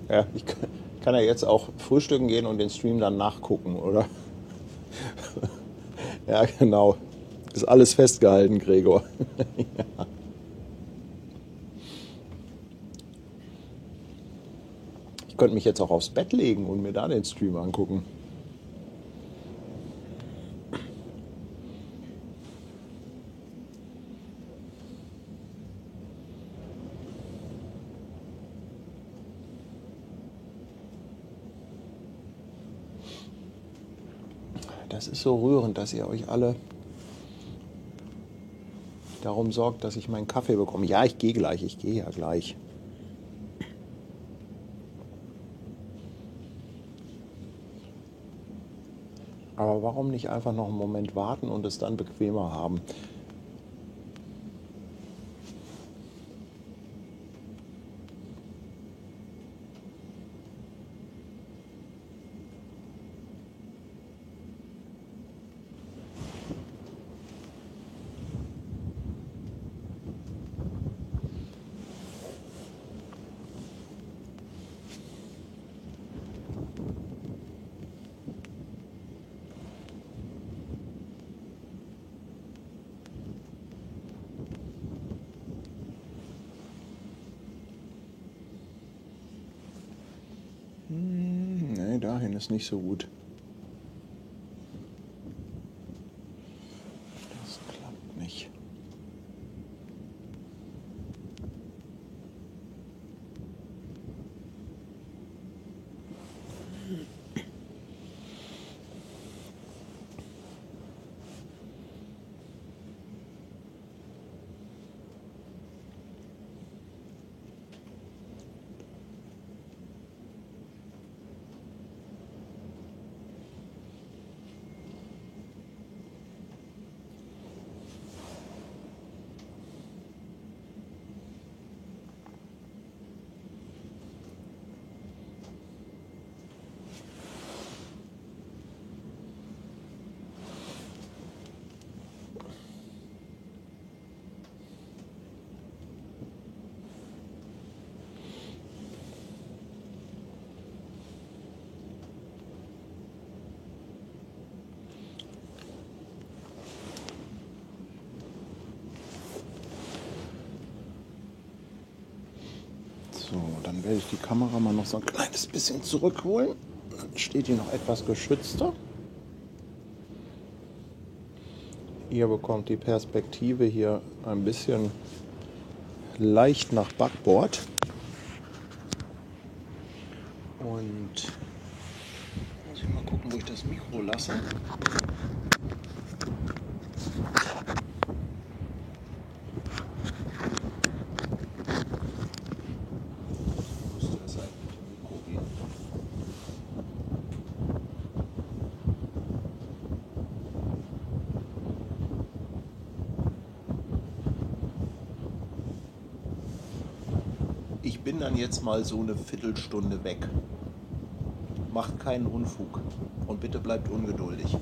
Ja, ich kann ja jetzt auch frühstücken gehen und den Stream dann nachgucken, oder? Ja, genau. Ist alles festgehalten, Gregor. Ich könnte mich jetzt auch aufs Bett legen und mir da den Stream angucken. Das ist so rührend, dass ihr euch alle darum sorgt, dass ich meinen Kaffee bekomme. Ja, ich gehe gleich, ich gehe ja gleich. Aber warum nicht einfach noch einen Moment warten und es dann bequemer haben? Nee, dahin ist nicht so gut. Das klappt nicht. So, dann werde ich die Kamera mal noch so ein kleines bisschen zurückholen. Dann steht die noch etwas geschützter. Ihr bekommt die Perspektive hier ein bisschen leicht nach Backbord. Und muss ich mal gucken, wo ich das Mikro lasse. Müsste das eigentlich mit dem Mikro gehen. Ich bin dann jetzt mal so eine Viertelstunde weg. Macht keinen Unfug und bitte bleibt ungeduldig.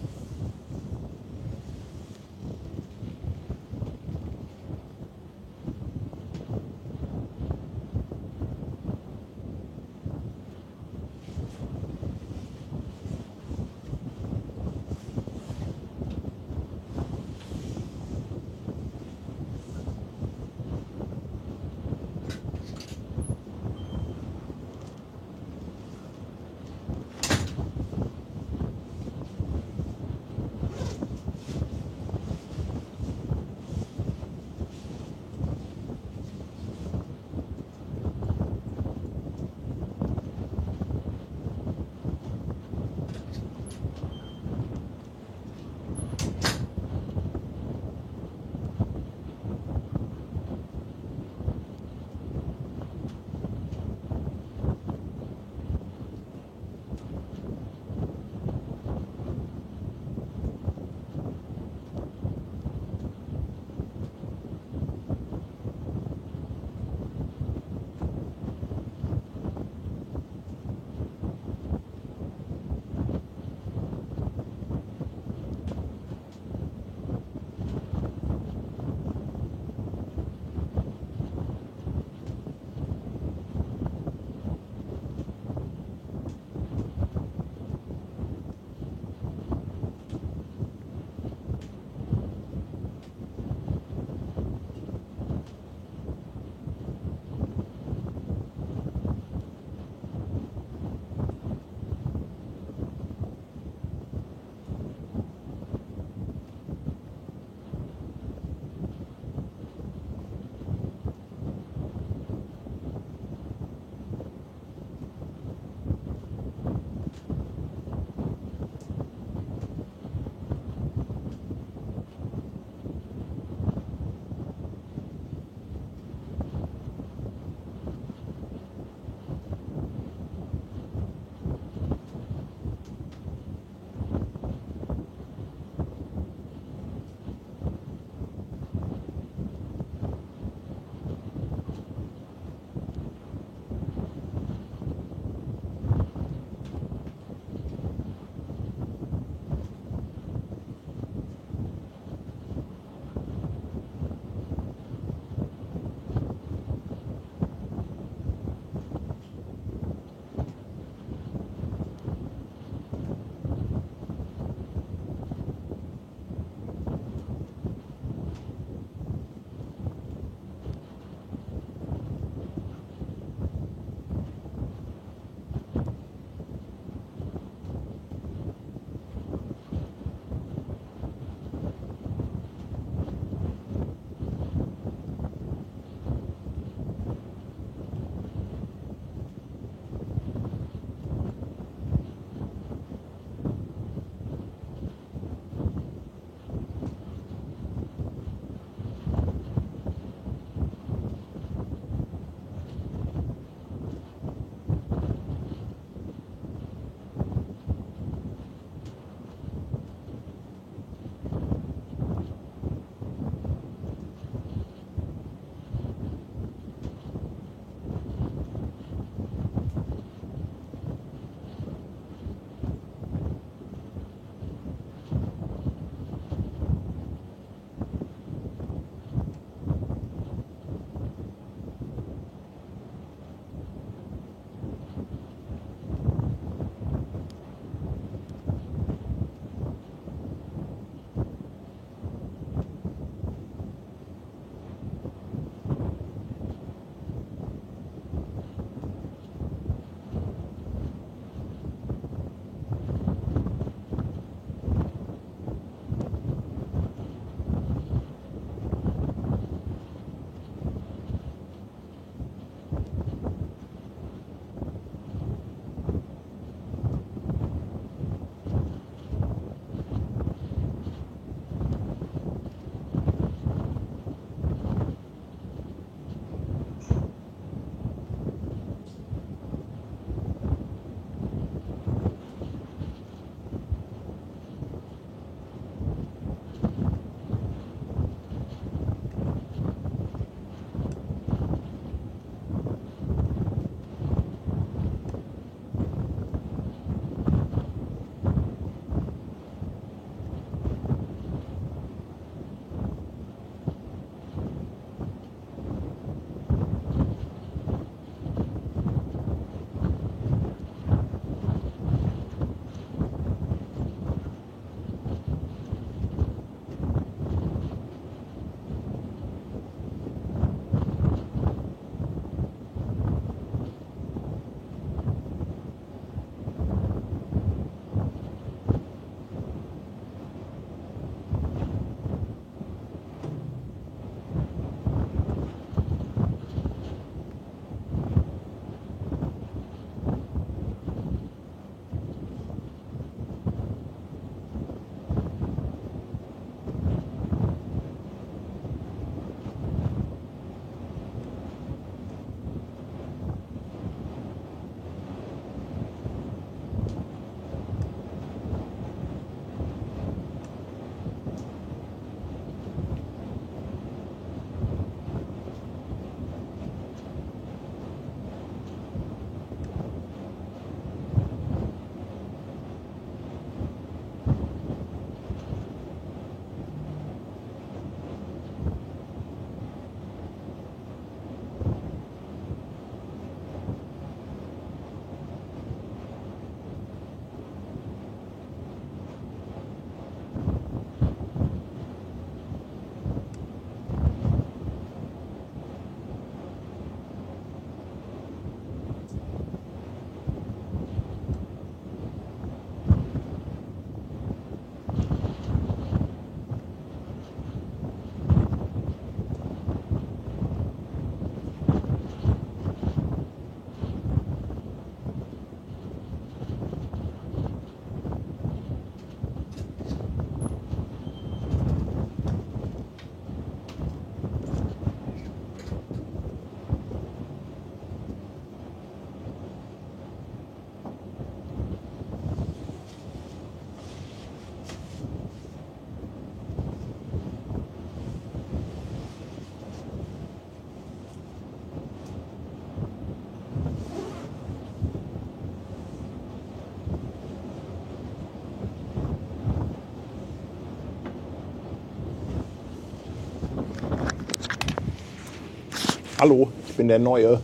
Hallo, ich bin der Neue.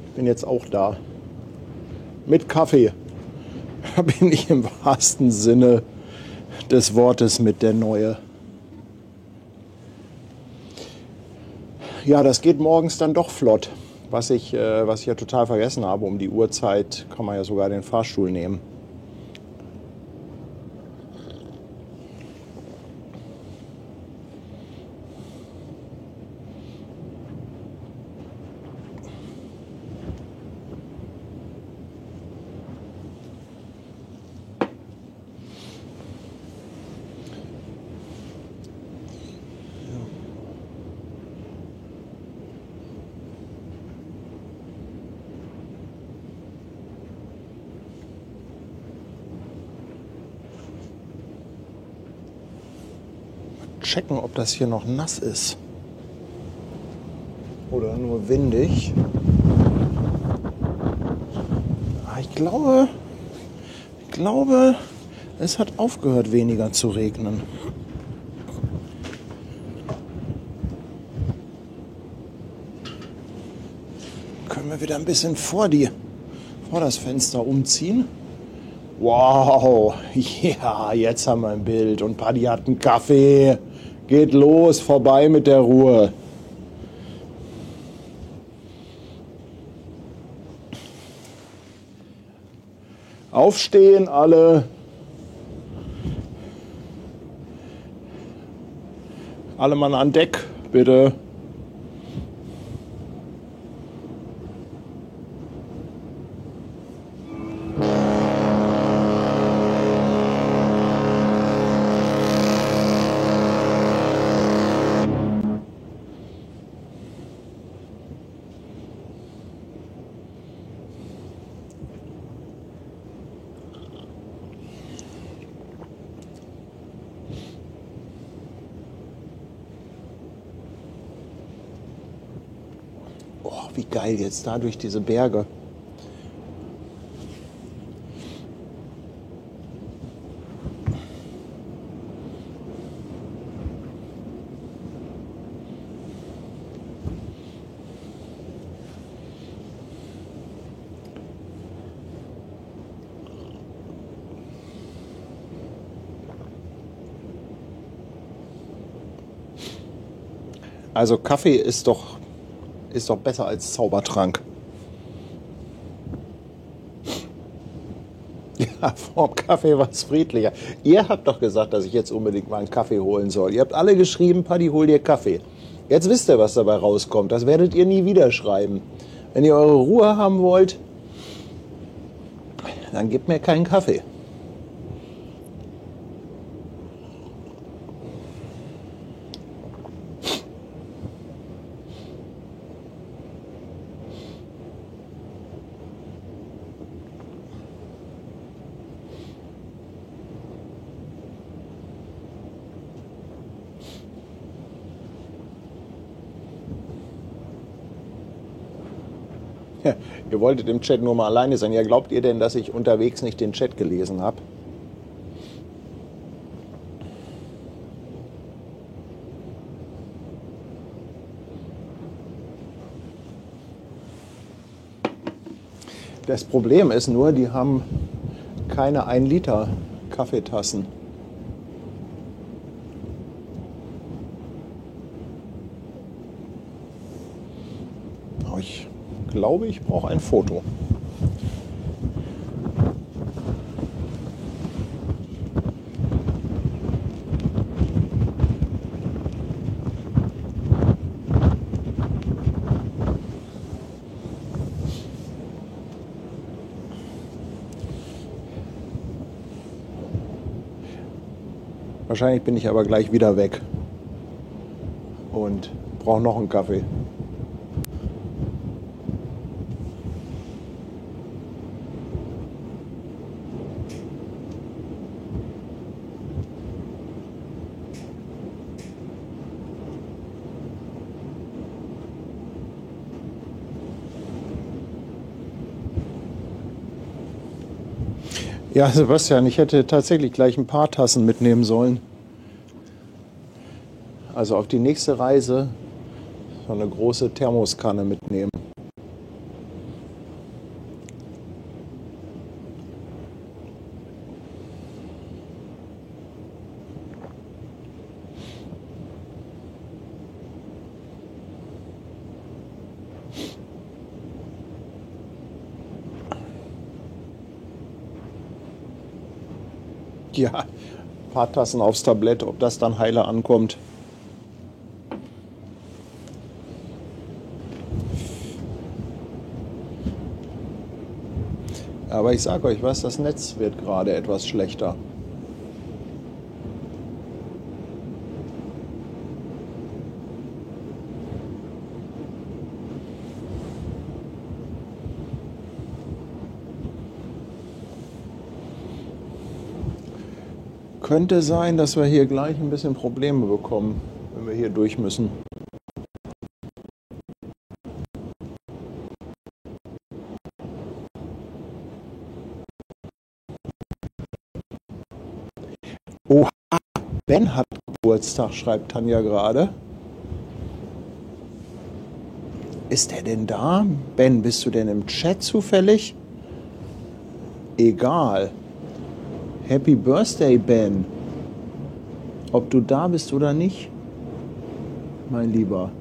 Ich bin jetzt auch da. Mit Kaffee. Da bin ich im wahrsten Sinne des Wortes mit der Neue. Ja, das geht morgens dann doch flott. Was ich ja total vergessen habe, um die Uhrzeit kann man ja sogar den Fahrstuhl nehmen. Checken, ob das hier noch nass ist. Oder nur windig. Ich glaube, es hat aufgehört, weniger zu regnen. Können wir wieder ein bisschen vor das Fenster umziehen? Wow, ja, jetzt haben wir ein Bild und Paddy hat einen Kaffee. Geht los, vorbei mit der Ruhe. Aufstehen alle. Alle Mann an Deck, bitte. Oh, wie geil jetzt da durch diese Berge. Also Kaffee ist doch besser als Zaubertrank. Ja, vorm Kaffee war es friedlicher. Ihr habt doch gesagt, dass ich jetzt unbedingt mal einen Kaffee holen soll. Ihr habt alle geschrieben, Paddy, hol dir Kaffee. Jetzt wisst ihr, was dabei rauskommt. Das werdet ihr nie wieder schreiben. Wenn ihr eure Ruhe haben wollt, dann gebt mir keinen Kaffee. Ja, ihr wolltet im Chat nur mal alleine sein. Ja, glaubt ihr denn, dass ich unterwegs nicht den Chat gelesen habe? Das Problem ist nur, die haben keine 1 Liter Kaffeetassen. Ich glaube, ich brauche ein Foto. Wahrscheinlich bin ich aber gleich wieder weg und brauche noch einen Kaffee. Ja, Sebastian, ich hätte tatsächlich gleich ein paar Tassen mitnehmen sollen. Also auf die nächste Reise so eine große Thermoskanne mitnehmen. Ja, ein paar Tassen aufs Tablett, ob das dann heile ankommt. Aber ich sage euch was, das Netz wird gerade etwas schlechter. Könnte sein, dass wir hier gleich ein bisschen Probleme bekommen, wenn wir hier durch müssen. Oh, Ben hat Geburtstag, schreibt Tanja gerade. Ist er denn da? Ben, bist du denn im Chat zufällig? Egal. Happy Birthday, Ben. Ob du da bist oder nicht, mein Lieber.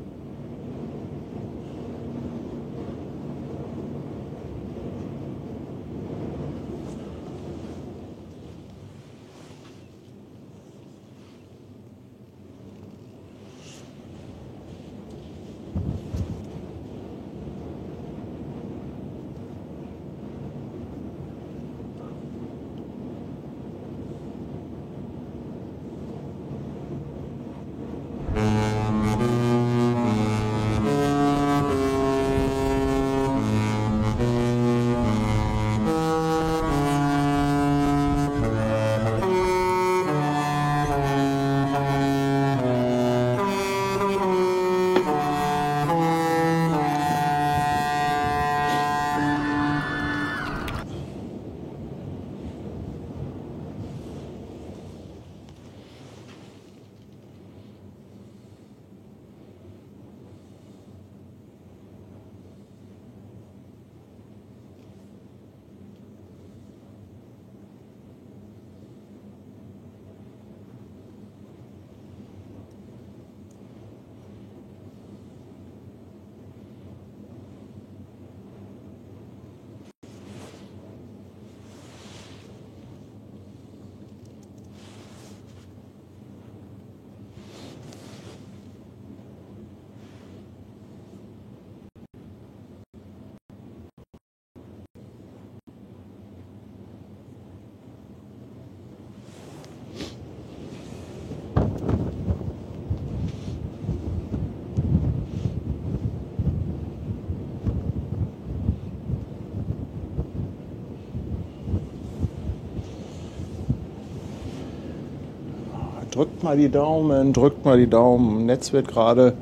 Drückt mal die Daumen, drückt mal die Daumen. Netz wird gerade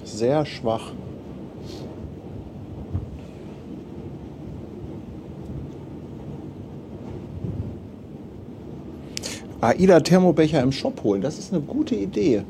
sehr schwach. AIDA Thermobecher im Shop holen, das ist eine gute Idee.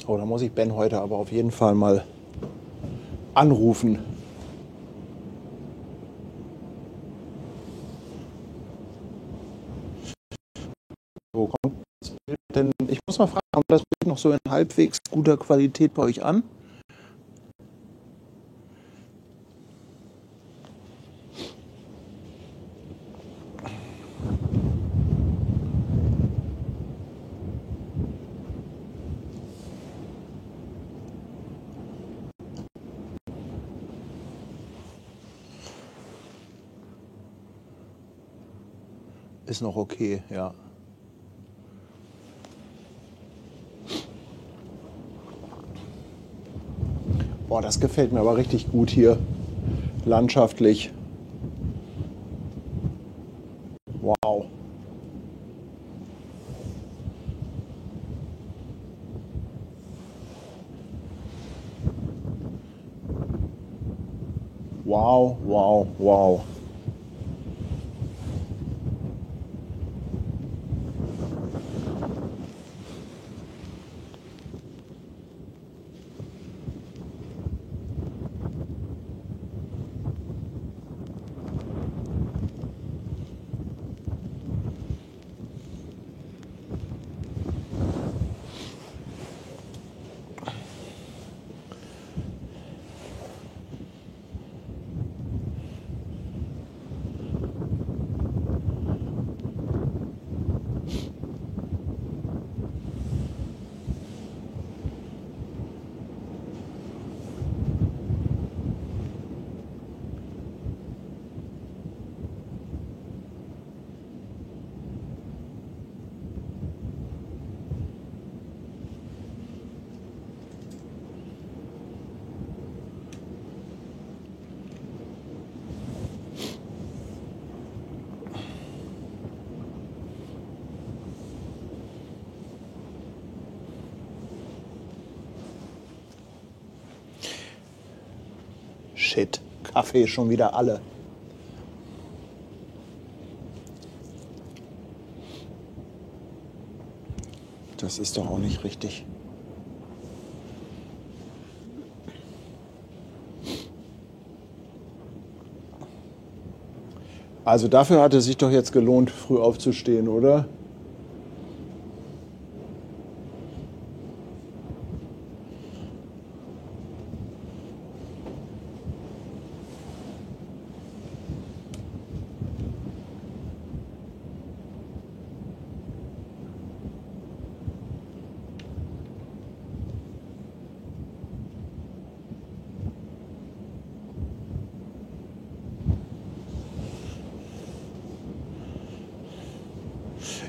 Oh, da muss ich Ben heute aber auf jeden Fall mal anrufen. Wo kommt das Bild denn? Ich muss mal fragen, kommt das Bild noch so in halbwegs guter Qualität bei euch an? Ist noch okay, ja. Boah, das gefällt mir aber richtig gut hier. Landschaftlich. Wow. Wow, wow, wow. Shit, Kaffee schon wieder alle. Das ist doch auch nicht richtig. Also dafür hat es sich doch jetzt gelohnt, früh aufzustehen, oder?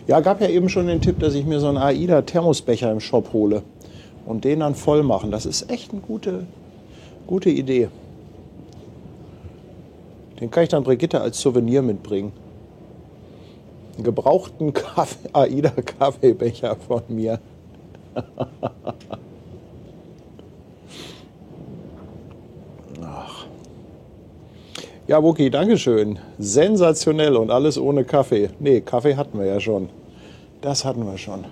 Ja, gab ja eben schon den Tipp, dass ich mir so einen AIDA-Thermosbecher im Shop hole und den dann voll machen. Das ist echt eine gute Idee. Den kann ich dann Brigitte als Souvenir mitbringen. Einen gebrauchten AIDA-Kaffeebecher von mir. Ach. Ja, Wookie, Dankeschön. Sensationell und alles ohne Kaffee. Nee, Kaffee hatten wir ja schon. Das hatten wir schon.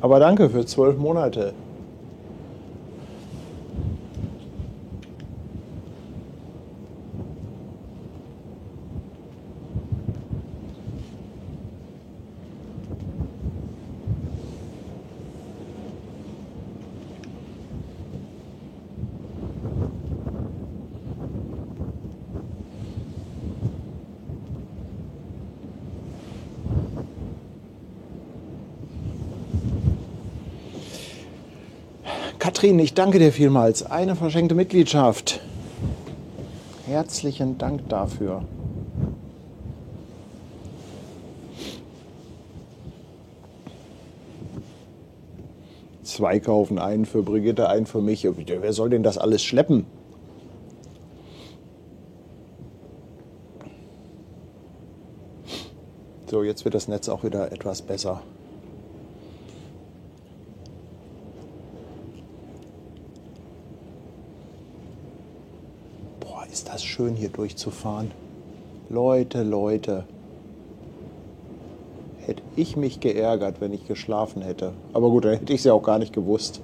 Aber danke für 12 Monate. Katrin, ich danke dir vielmals. Eine verschenkte Mitgliedschaft. Herzlichen Dank dafür. Zwei kaufen, einen für Brigitte, einen für mich. Wer soll denn das alles schleppen? So, jetzt wird das Netz auch wieder etwas besser. Boah, ist das schön hier durchzufahren. Leute. Hätte ich mich geärgert, wenn ich geschlafen hätte. Aber gut, dann hätte ich es ja auch gar nicht gewusst.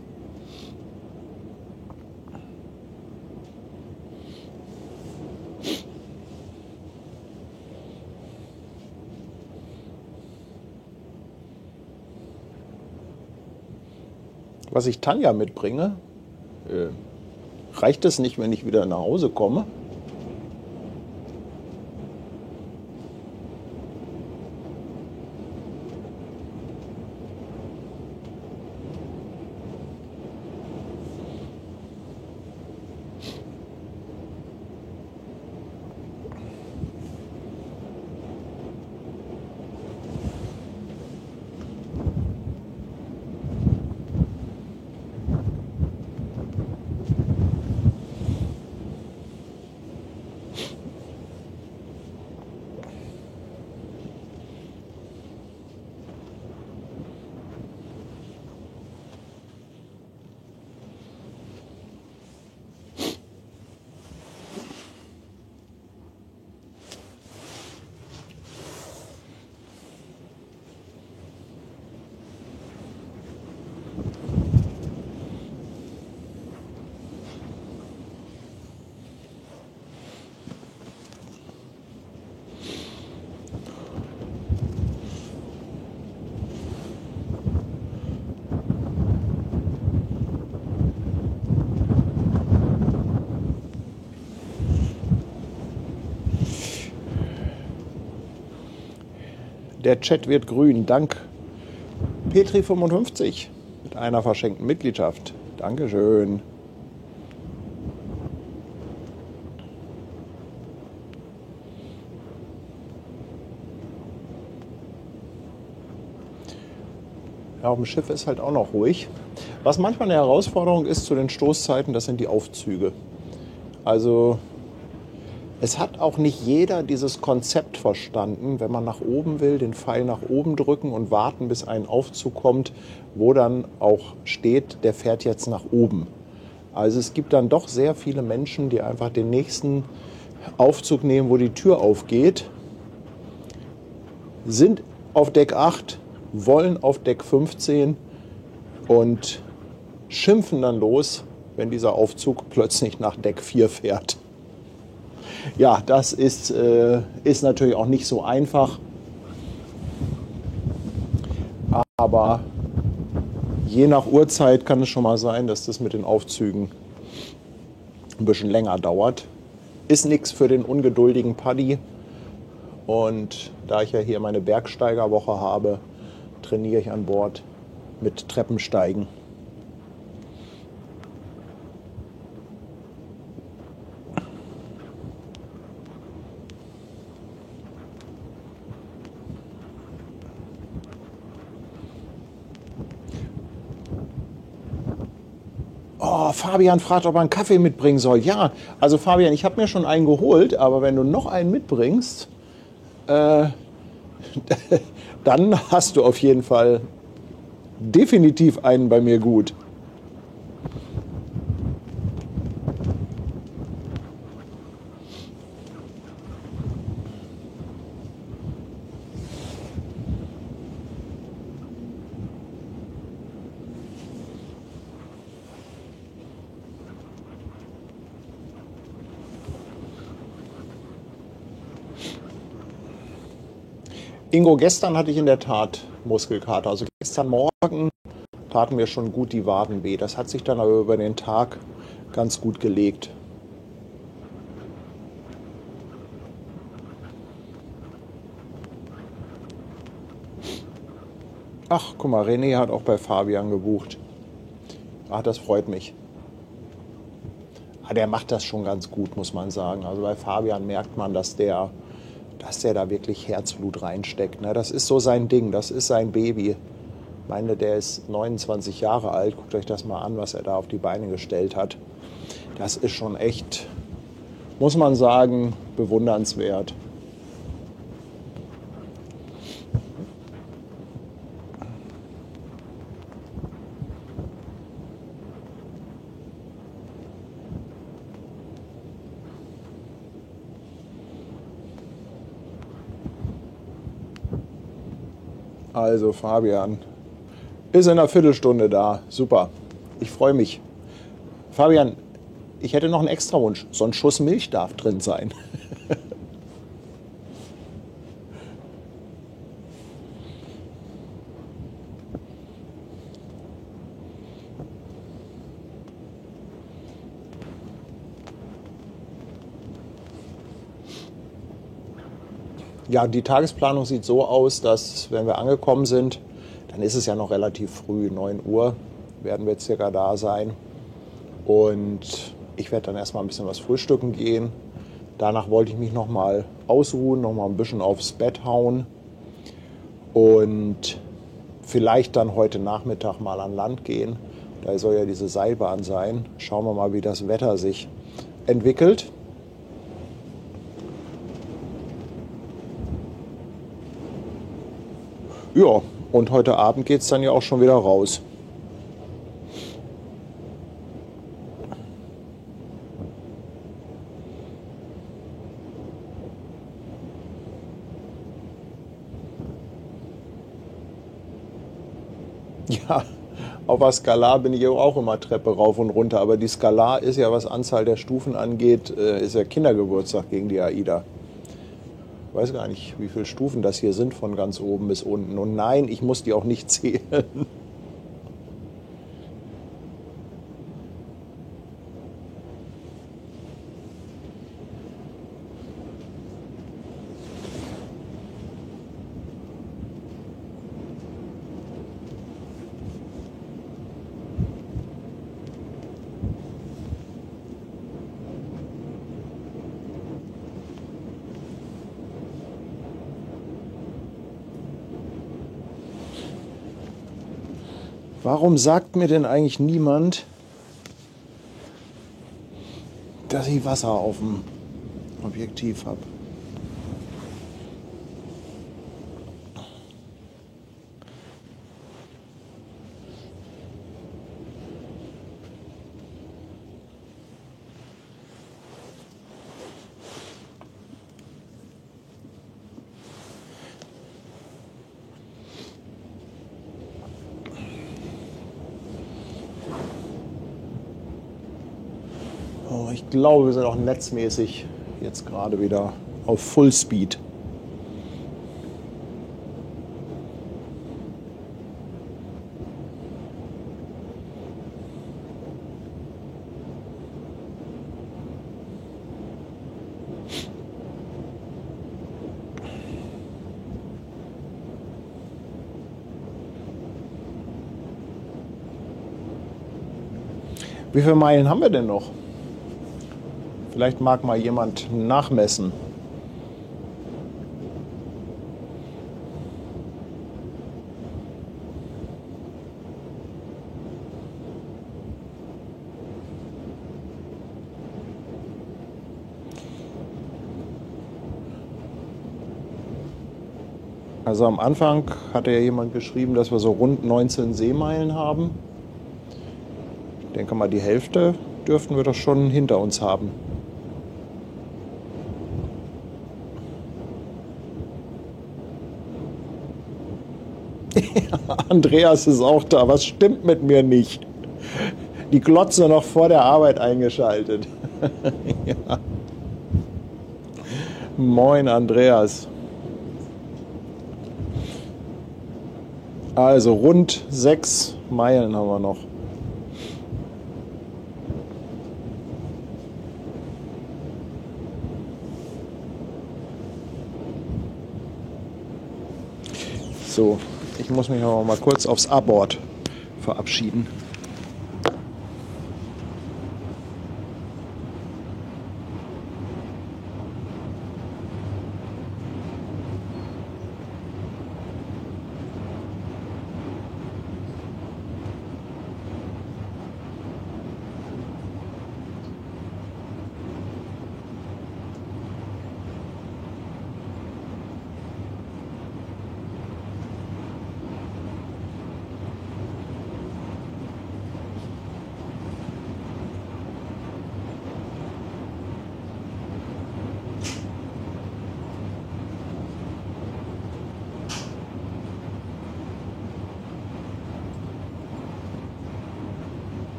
Was ich Tanja mitbringe, reicht es nicht, wenn ich wieder nach Hause komme? Der Chat wird grün. Dank Petri55 mit einer verschenkten Mitgliedschaft. Dankeschön. Ja, auf dem Schiff ist halt auch noch ruhig. Was manchmal eine Herausforderung ist zu den Stoßzeiten, das sind die Aufzüge. Also es hat auch nicht jeder dieses Konzept verstanden, wenn man nach oben will, den Pfeil nach oben drücken und warten, bis ein Aufzug kommt, wo dann auch steht, der fährt jetzt nach oben. Also es gibt dann doch sehr viele Menschen, die einfach den nächsten Aufzug nehmen, wo die Tür aufgeht, sind auf Deck 8, wollen auf Deck 15 und schimpfen dann los, wenn dieser Aufzug plötzlich nach Deck 4 fährt. Ja, das ist natürlich auch nicht so einfach, aber je nach Uhrzeit kann es schon mal sein, dass das mit den Aufzügen ein bisschen länger dauert. Ist nichts für den ungeduldigen Paddy. Und da ich ja hier meine Bergsteigerwoche habe, trainiere ich an Bord mit Treppensteigen. Oh, Fabian fragt, ob er einen Kaffee mitbringen soll. Ja, also Fabian, ich habe mir schon einen geholt, aber wenn du noch einen mitbringst, dann hast du auf jeden Fall definitiv einen bei mir gut. Ingo, gestern hatte ich in der Tat Muskelkater. Also gestern Morgen taten mir schon gut die Waden weh. Das hat sich dann aber über den Tag ganz gut gelegt. Ach, guck mal, René hat auch bei Fabian gebucht. Ach, das freut mich. Der macht das schon ganz gut, muss man sagen. Also bei Fabian merkt man, dass der da wirklich Herzblut reinsteckt. Ne? Das ist so sein Ding, das ist sein Baby. Ich meine, der ist 29 Jahre alt. Guckt euch das mal an, was er da auf die Beine gestellt hat. Das ist schon echt, muss man sagen, bewundernswert. Also Fabian ist in einer Viertelstunde da. Super. Ich freue mich. Fabian, ich hätte noch einen Extrawunsch. So ein Schuss Milch darf drin sein. Ja, die Tagesplanung sieht so aus, dass, wenn wir angekommen sind, dann ist es ja noch relativ früh, 9 Uhr werden wir circa da sein. Und ich werde dann erstmal ein bisschen was frühstücken gehen. Danach wollte ich mich nochmal ausruhen, nochmal ein bisschen aufs Bett hauen. Und vielleicht dann heute Nachmittag mal an Land gehen. Da soll ja diese Seilbahn sein. Schauen wir mal, wie das Wetter sich entwickelt. Ja, und heute Abend geht es dann ja auch schon wieder raus. Ja, auf der Skalar bin ich auch immer Treppe rauf und runter. Aber die Skalar ist ja, was Anzahl der Stufen angeht, ist ja Kindergeburtstag gegen die AIDA. Ich weiß gar nicht, wie viele Stufen das hier sind von ganz oben bis unten. Und nein, ich muss die auch nicht zählen. Warum sagt mir denn eigentlich niemand, dass ich Wasser auf dem Objektiv habe? Oh, ich glaube, wir sind auch netzmäßig jetzt gerade wieder auf Fullspeed. Wie viele Meilen haben wir denn noch? Vielleicht mag mal jemand nachmessen. Also am Anfang hatte ja jemand geschrieben, dass wir so rund 19 Seemeilen haben. Ich denke mal, die Hälfte dürften wir doch schon hinter uns haben. Andreas ist auch da. Was stimmt mit mir nicht? Die Glotze noch vor der Arbeit eingeschaltet. Ja. Moin, Andreas. Also rund 6 Meilen haben wir noch. So, ich muss mich aber mal kurz aufs Abort verabschieden.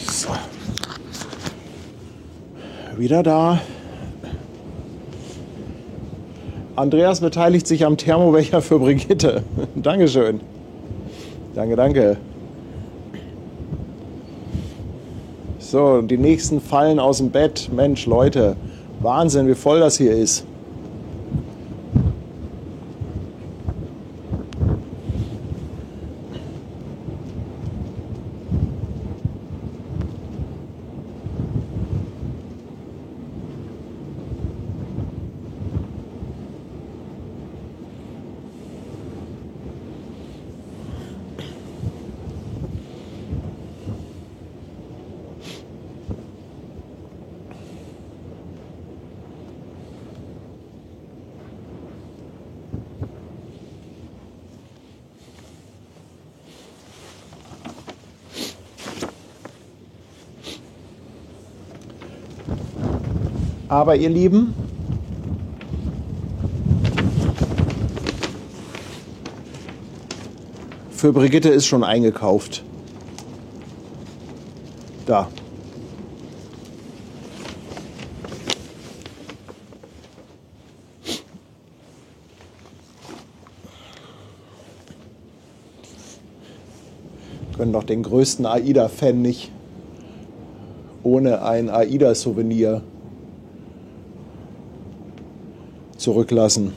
So. Wieder da. Andreas beteiligt sich am Thermobecher für Brigitte. Dankeschön. Danke, danke. So, die nächsten fallen aus dem Bett. Mensch, Leute, Wahnsinn, wie voll das hier ist. Aber ihr Lieben, für Brigitte ist schon eingekauft. Da. Können doch den größten AIDA-Fan nicht ohne ein AIDA-Souvenir zurücklassen.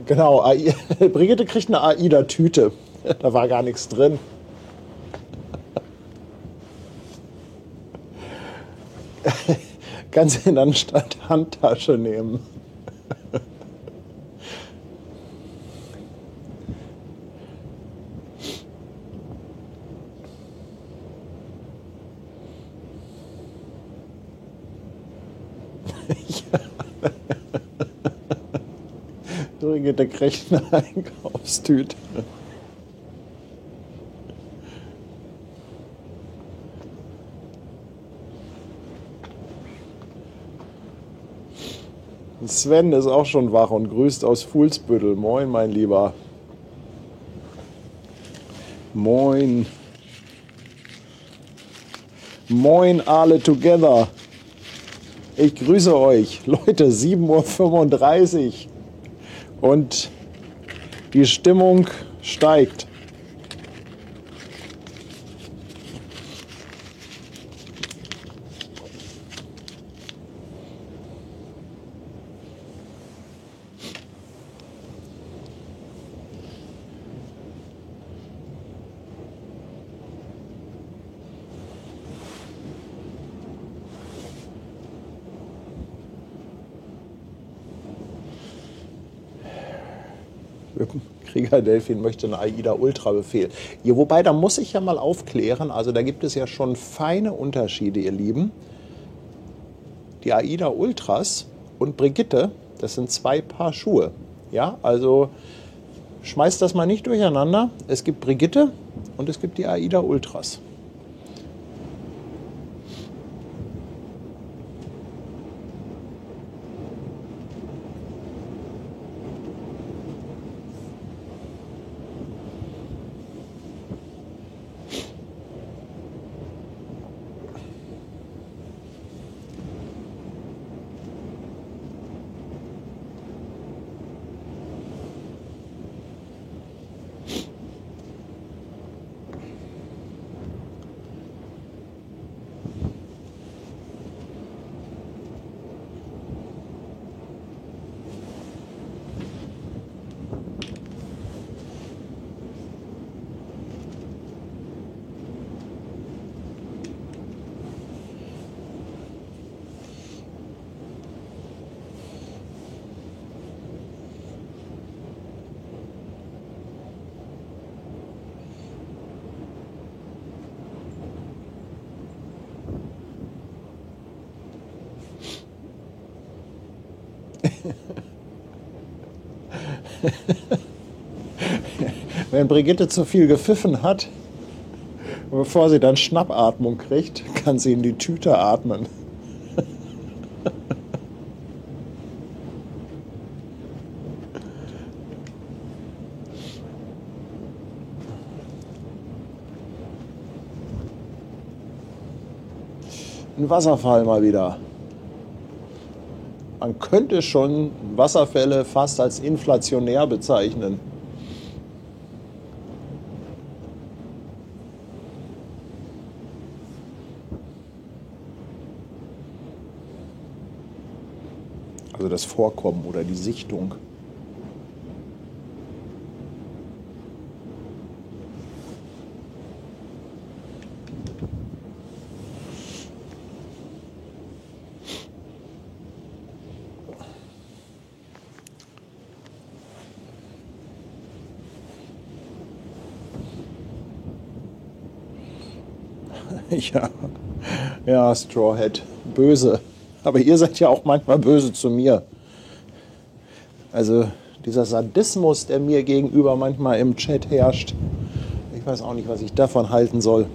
Genau, Brigitte kriegt eine AIDA-Tüte. Da war gar nichts drin. Kannst du ihn dann statt Handtasche nehmen. Brigitte kriegt eine Einkaufstüte. Sven ist auch schon wach und grüßt aus Fuhlsbüttel. Moin, mein Lieber. Moin. Moin, alle together. Ich grüße euch. Leute, 7:35 Uhr. Und die Stimmung steigt. Krieger Delfin möchte eine AIDA Ultra Befehl. Ja, wobei, da muss ich ja mal aufklären, also da gibt es ja schon feine Unterschiede, ihr Lieben. Die AIDA Ultras und Brigitte, das sind 2 Paar Schuhe. Ja, also schmeißt das mal nicht durcheinander. Es gibt Brigitte und es gibt die AIDA Ultras. Wenn Brigitte zu viel gepfiffen hat, bevor sie dann Schnappatmung kriegt, kann sie in die Tüte atmen. Ein Wasserfall mal wieder. Man könnte schon Wasserfälle fast als inflationär bezeichnen. Also das Vorkommen oder die Sichtung. Ja, ja, Straw Hat, böse. Aber ihr seid ja auch manchmal böse zu mir. Also dieser Sadismus, der mir gegenüber manchmal im Chat herrscht, ich weiß auch nicht, was ich davon halten soll.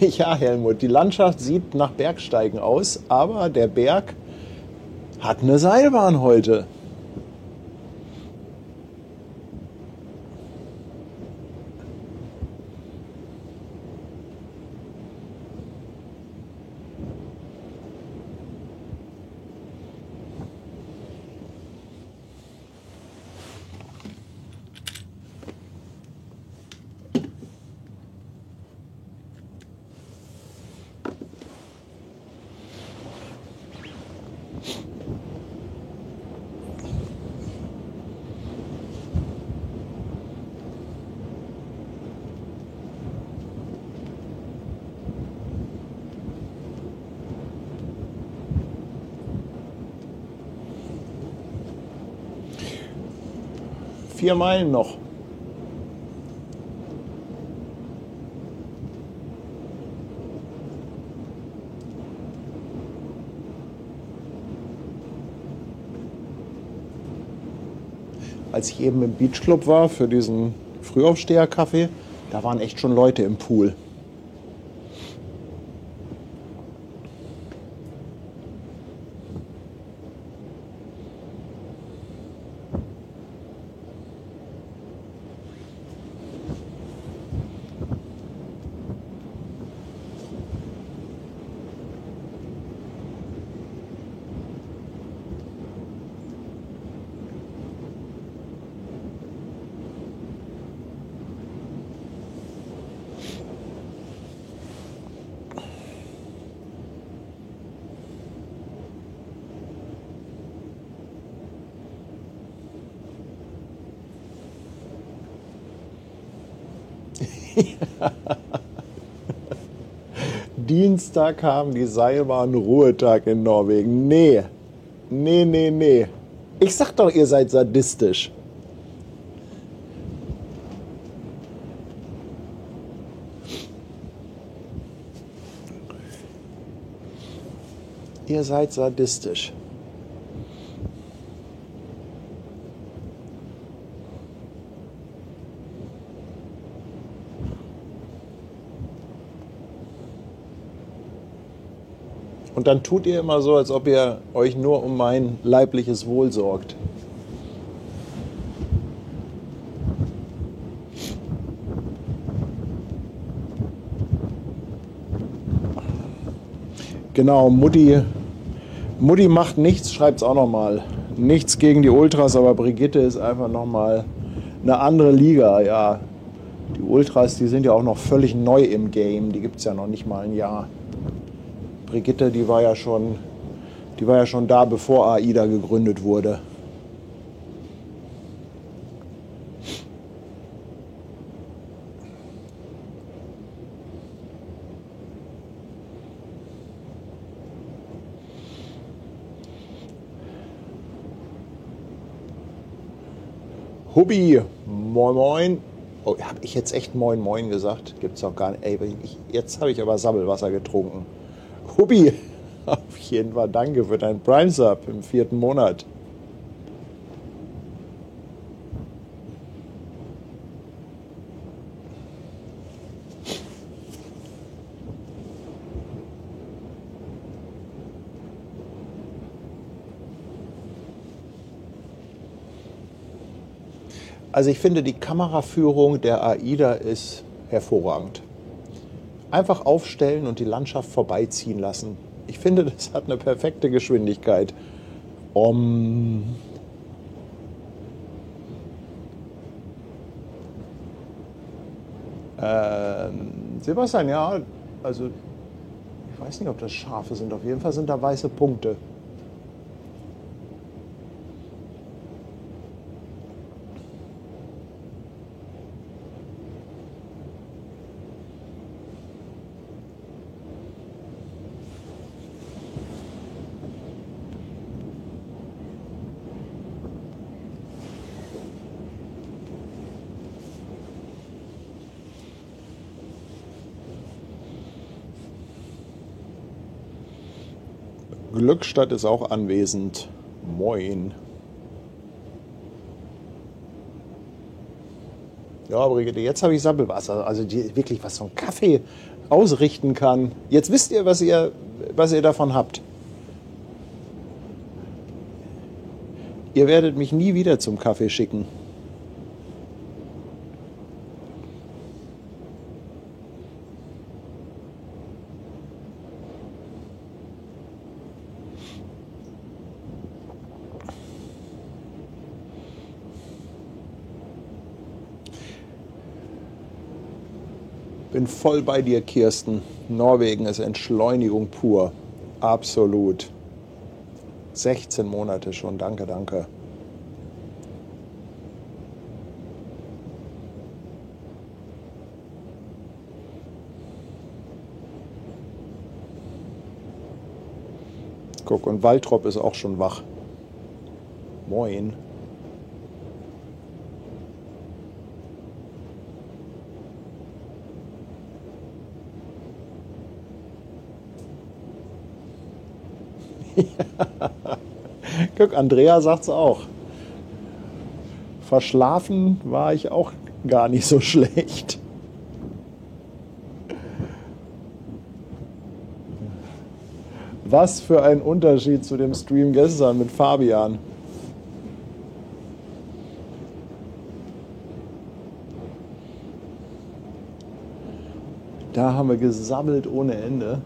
Ja, Helmut, die Landschaft sieht nach Bergsteigen aus, aber der Berg hat eine Seilbahn heute. Vier Meilen noch. Als ich eben im Beachclub war für diesen Frühaufsteher-Kaffee, da waren echt schon Leute im Pool. Dienstag haben die Seilbahn Ruhetag in Norwegen. Nee, nee, nee, nee. Ich sag doch, ihr seid sadistisch. Ihr seid sadistisch. Und dann tut ihr immer so, als ob ihr euch nur um mein leibliches Wohl sorgt. Genau, Mutti macht nichts, schreibt es auch nochmal. Nichts gegen die Ultras, aber Brigitte ist einfach nochmal eine andere Liga. Ja, die Ultras, die sind ja auch noch völlig neu im Game. Die gibt es ja noch nicht mal ein Jahr. Brigitte, die war ja schon da, bevor AIDA gegründet wurde. Hubbi, moin moin. Oh, habe ich jetzt echt moin moin gesagt? Gibt's doch gar nicht. Ey, jetzt habe ich aber Sabbelwasser getrunken. Hubbi, auf jeden Fall danke für dein Prime-Sub im 4. Monat. Also ich finde, die Kameraführung der AIDA ist hervorragend. Einfach aufstellen und die Landschaft vorbeiziehen lassen. Ich finde, das hat eine perfekte Geschwindigkeit. Sebastian, ja, also ich weiß nicht, ob das Schafe sind. Auf jeden Fall sind da weiße Punkte. Glückstadt ist auch anwesend. Moin. Ja, Brigitte, jetzt habe ich Sabbelwasser. Also wirklich, was so ein Kaffee ausrichten kann. Jetzt wisst ihr, was ihr davon habt. Ihr werdet mich nie wieder zum Kaffee schicken. Bin voll bei dir, Kirsten. Norwegen ist Entschleunigung pur. Absolut. 16 Monate schon. Danke, danke. Guck, und Waltrop ist auch schon wach. Moin. Guck, Andrea sagt's auch. Verschlafen war ich auch gar nicht so schlecht. Was für ein Unterschied zu dem Stream gestern mit Fabian. Da haben wir gesammelt ohne Ende.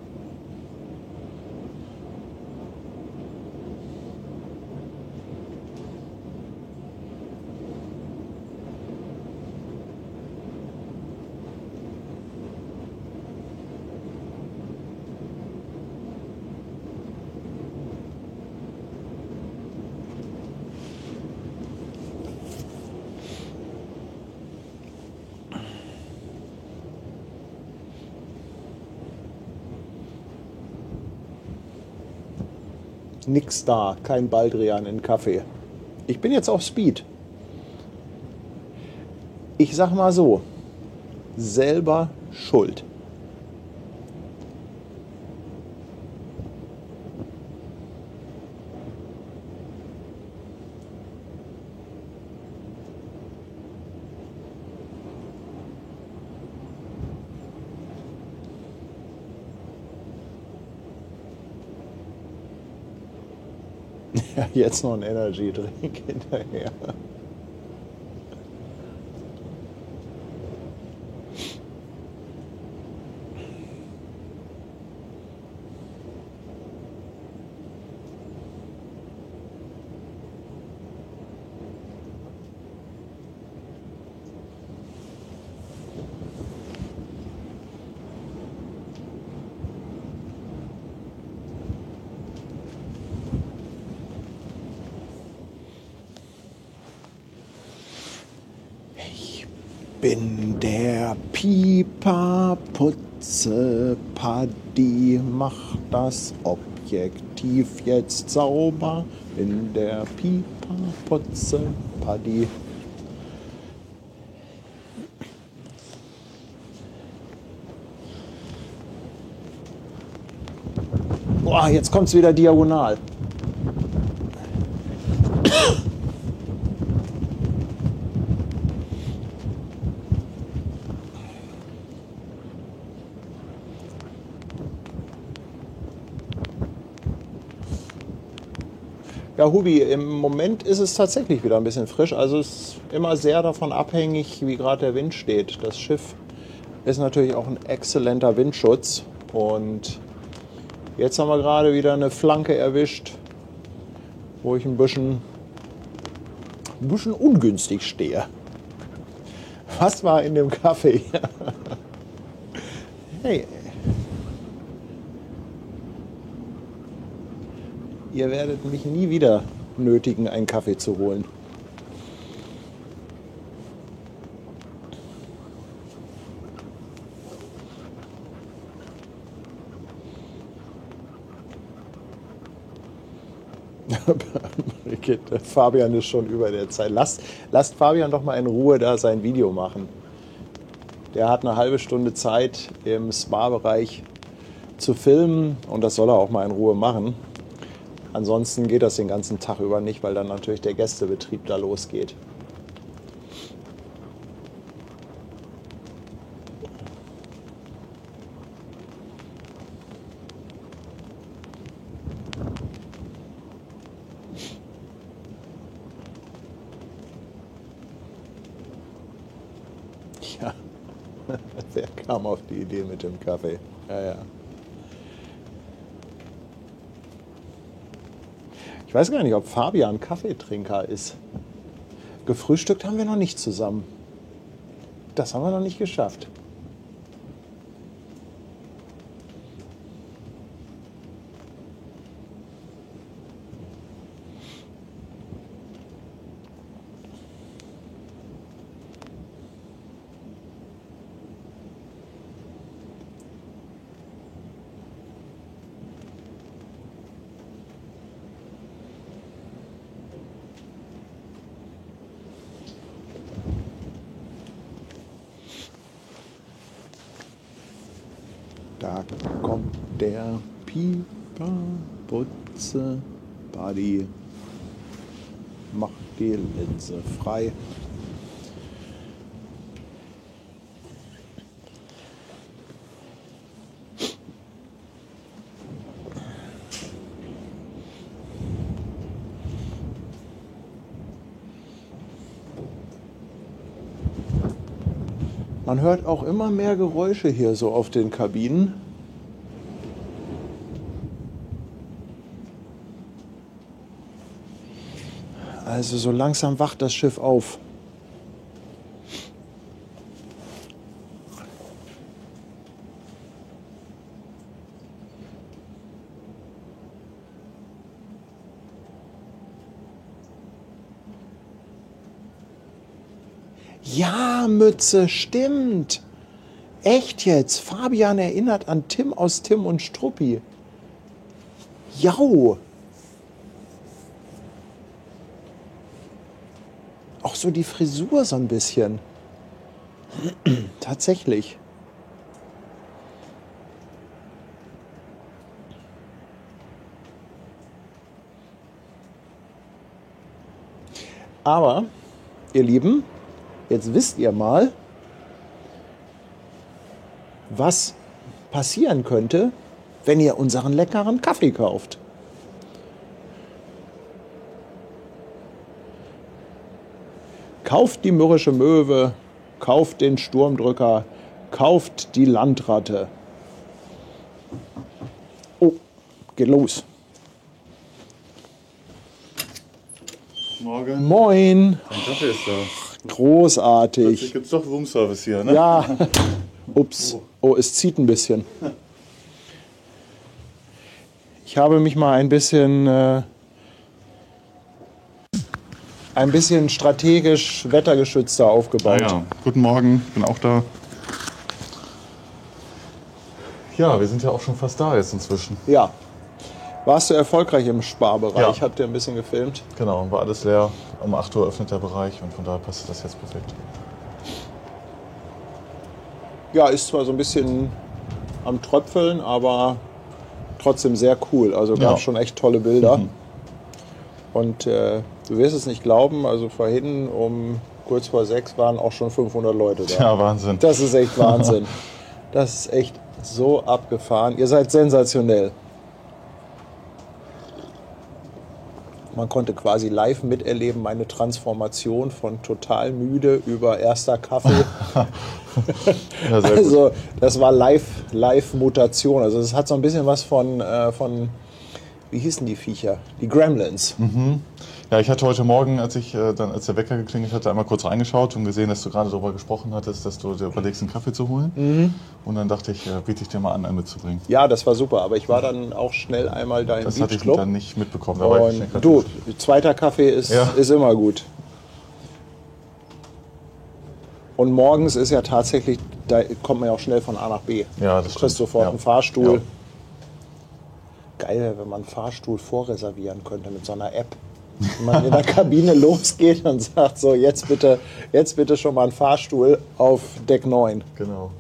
Nix da, kein Baldrian in Kaffee. Ich bin jetzt auf Speed. Ich sag mal so, selber schuld. Ja, jetzt noch ein Energy Drink hinterher. Bin der Pieper Putze Paddy, mach das Objektiv jetzt sauber. Bin der Pieper Putze Paddy. Boah, jetzt kommt's wieder diagonal. Ja, Hubi, im Moment ist es tatsächlich wieder ein bisschen frisch. Also es ist immer sehr davon abhängig, wie gerade der Wind steht. Das Schiff ist natürlich auch ein exzellenter Windschutz. Und jetzt haben wir gerade wieder eine Flanke erwischt, wo ich ein bisschen ungünstig stehe. Was war in dem Kaffee? Hey. Ihr werdet mich nie wieder nötigen, einen Kaffee zu holen. Fabian ist schon über der Zeit. Lasst Fabian doch mal in Ruhe da sein Video machen. Der hat eine halbe Stunde Zeit im Spa-Bereich zu filmen und das soll er auch mal in Ruhe machen. Ansonsten geht das den ganzen Tag über nicht, weil dann natürlich der Gästebetrieb da losgeht. Ja. Wer kam auf die Idee mit dem Kaffee? Ja, ja. Ich weiß gar nicht, ob Fabian Kaffeetrinker ist. Gefrühstückt haben wir noch nicht zusammen. Das haben wir noch nicht geschafft. Da kommt der Pieper, Butze, Buddy, macht die Linse frei. Man hört auch immer mehr Geräusche hier so auf den Kabinen. Also so langsam wacht das Schiff auf. Ja, Mütze, stimmt. Echt jetzt? Fabian erinnert an Tim aus Tim und Struppi. Jau. Auch so die Frisur so ein bisschen. Tatsächlich. Aber, ihr Lieben, jetzt wisst ihr mal, was passieren könnte, wenn ihr unseren leckeren Kaffee kauft. Kauft die mürrische Möwe, kauft den Sturmdrücker, kauft die Landratte. Oh, geht los. Morgen. Moin. Ein Kaffee ist da. Großartig. Plötzlich gibt es doch Roomservice hier, ne? Ja. Ups. Oh, es zieht ein bisschen. Ich habe mich mal ein bisschen strategisch wettergeschützter aufgebaut. Ja. Guten Morgen, ich bin auch da. Ja, wir sind ja auch schon fast da jetzt inzwischen. Ja. Warst du erfolgreich im Sparbereich? Ja. Habt ihr ein bisschen gefilmt? Genau, war alles leer. Um 8 Uhr öffnet der Bereich und von daher passt das jetzt perfekt. Ja, ist zwar so ein bisschen am Tröpfeln, aber trotzdem sehr cool. Also gab Ja. schon echt tolle Bilder. Und du wirst es nicht glauben, also vorhin um kurz vor 6 waren auch schon 500 Leute da. Ja, Wahnsinn. Das ist echt Wahnsinn. Das ist echt so abgefahren. Ihr seid sensationell. Man konnte quasi live miterleben, meine Transformation von total müde über erster Kaffee. Ja, sehr gut. Also das war Live-Mutation. Also es hat so ein bisschen was von, wie hießen die Viecher? Die Gremlins. Ja, ich hatte heute Morgen, als der Wecker geklingelt hatte, einmal kurz reingeschaut und gesehen, dass du gerade darüber gesprochen hattest, dass du dir überlegst, einen Kaffee zu holen. Und dann dachte ich, biete ich dir mal an, einen mitzubringen. Ja, das war super. Aber ich war dann auch schnell einmal da im Das hatte ich Beachclub. dann nicht mitbekommen. Da war ich schnell Und du, grad zweiter Kaffee ist immer gut. Und morgens ist ja tatsächlich, da kommt man ja auch schnell von A nach B. Ja, das Du kriegst stimmt. sofort Ja. einen Fahrstuhl. Ja. Geil wäre, wenn man einen Fahrstuhl vorreservieren könnte mit so einer App. Wenn man in der Kabine losgeht und sagt, so jetzt bitte schon mal einen Fahrstuhl auf Deck 9. Genau.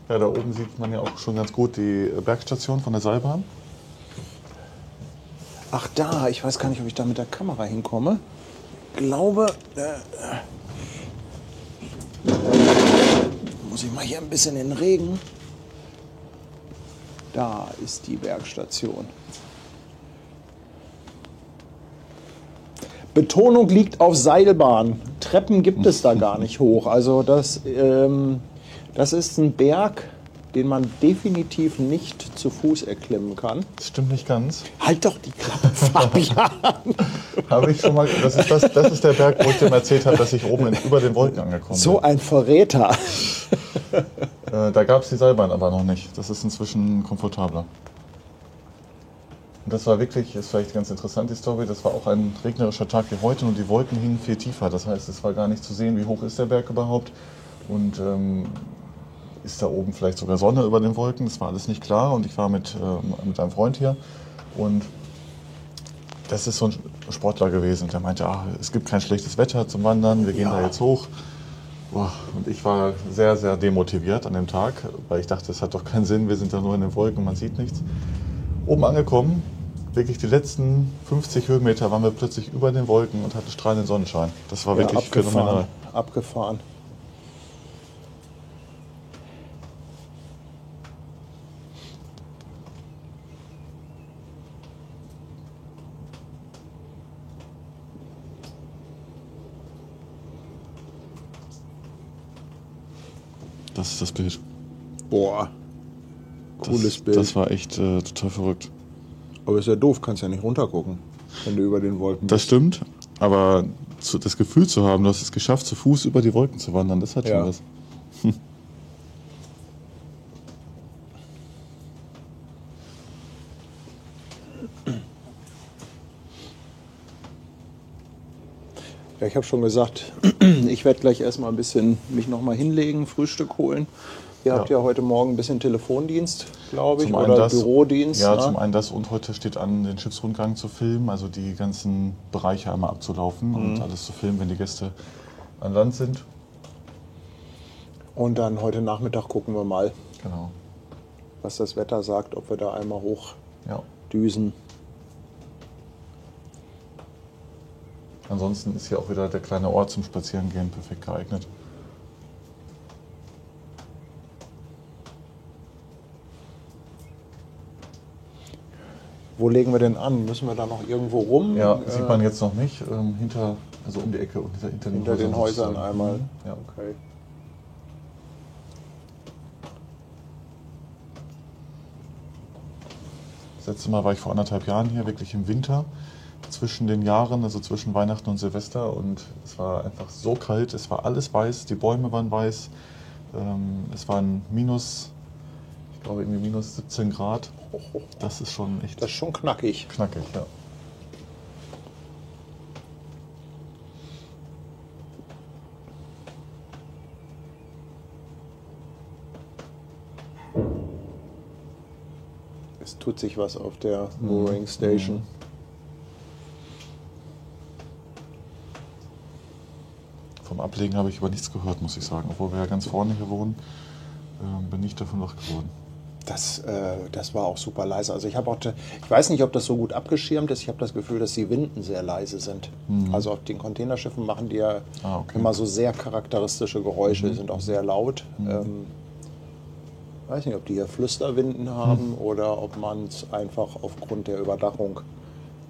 Ja, da oben sieht man ja auch schon ganz gut die Bergstation von der Seilbahn. Ach da, ich weiß gar nicht, ob ich da mit der Kamera hinkomme. Glaube, muss ich mal hier ein bisschen in den Regen. Da ist die Bergstation. Betonung liegt auf Seilbahn. Treppen gibt es da gar nicht hoch. Also das ist ein Berg, den man definitiv nicht zu Fuß erklimmen kann. Das stimmt nicht ganz. Halt doch die Klappe, Fabian. Habe ich schon mal. Das ist der Berg, wo ich dir mal erzählt habe, dass ich oben über den Wolken angekommen bin. So ein Verräter. Da gab es die Seilbahn aber noch nicht. Das ist inzwischen komfortabler. Und das war wirklich, ist vielleicht ganz interessant, die Story. Das war auch ein regnerischer Tag wie heute und die Wolken hingen viel tiefer. Das heißt, es war gar nicht zu sehen, wie hoch ist der Berg überhaupt. Und ist da oben vielleicht sogar Sonne über den Wolken? Das war alles nicht klar. Und ich war mit einem Freund hier. Und das ist so ein Sportler gewesen. Der meinte, es gibt kein schlechtes Wetter zum Wandern, wir gehen da jetzt hoch. Boah, und ich war sehr, sehr demotiviert an dem Tag, weil ich dachte, es hat doch keinen Sinn, wir sind da nur in den Wolken, man sieht nichts. Oben angekommen, wirklich die letzten 50 Höhenmeter waren wir plötzlich über den Wolken und hatten strahlenden Sonnenschein. Das war wirklich phänomenal. Abgefahren. Das ist das Bild. Boah, cooles Bild. Das war echt total verrückt. Aber ist ja doof, kannst ja nicht runtergucken, wenn du über den Wolken bist. Das stimmt, aber das Gefühl zu haben, du hast es geschafft, zu Fuß über die Wolken zu wandern, das hat schon was. Ja, ich habe schon gesagt, ich werde gleich erstmal ein bisschen mich nochmal hinlegen, Frühstück holen. Ihr habt ja heute Morgen ein bisschen Telefondienst, glaube ich, oder Bürodienst. Ja, zum einen das und heute steht an, den Schiffsrundgang zu filmen, also die ganzen Bereiche einmal abzulaufen und alles zu filmen, wenn die Gäste an Land sind. Und dann heute Nachmittag gucken wir mal, Genau. was das Wetter sagt, ob wir da einmal hoch Ja. düsen. Ansonsten ist hier auch wieder der kleine Ort zum Spazierengehen perfekt geeignet. Wo legen wir denn an? Müssen wir da noch irgendwo rum? Ja, sieht man jetzt noch nicht. Also um die Ecke und hinter den Häusern sozusagen. einmal. Ja. Okay. Das letzte Mal war ich vor 1,5 Jahren hier, wirklich im Winter. Zwischen den Jahren, also zwischen Weihnachten und Silvester, und es war einfach so kalt, es war alles weiß, die Bäume waren weiß, es waren ich glaube irgendwie minus 17 Grad. Das ist schon echt Das ist schon knackig. knackig, ja. Es tut sich was auf der Mooring Station. Vom Ablegen habe ich aber nichts gehört, muss ich sagen. Obwohl wir ja ganz vorne hier wohnen, bin ich davon wach geworden. Das war auch super leise. Also ich weiß nicht, ob das so gut abgeschirmt ist. Ich habe das Gefühl, dass die Winden sehr leise sind. Also auf den Containerschiffen machen die ja immer so sehr charakteristische Geräusche, die sind auch sehr laut. Weiß nicht, ob die hier Flüsterwinden haben oder ob man es einfach aufgrund der Überdachung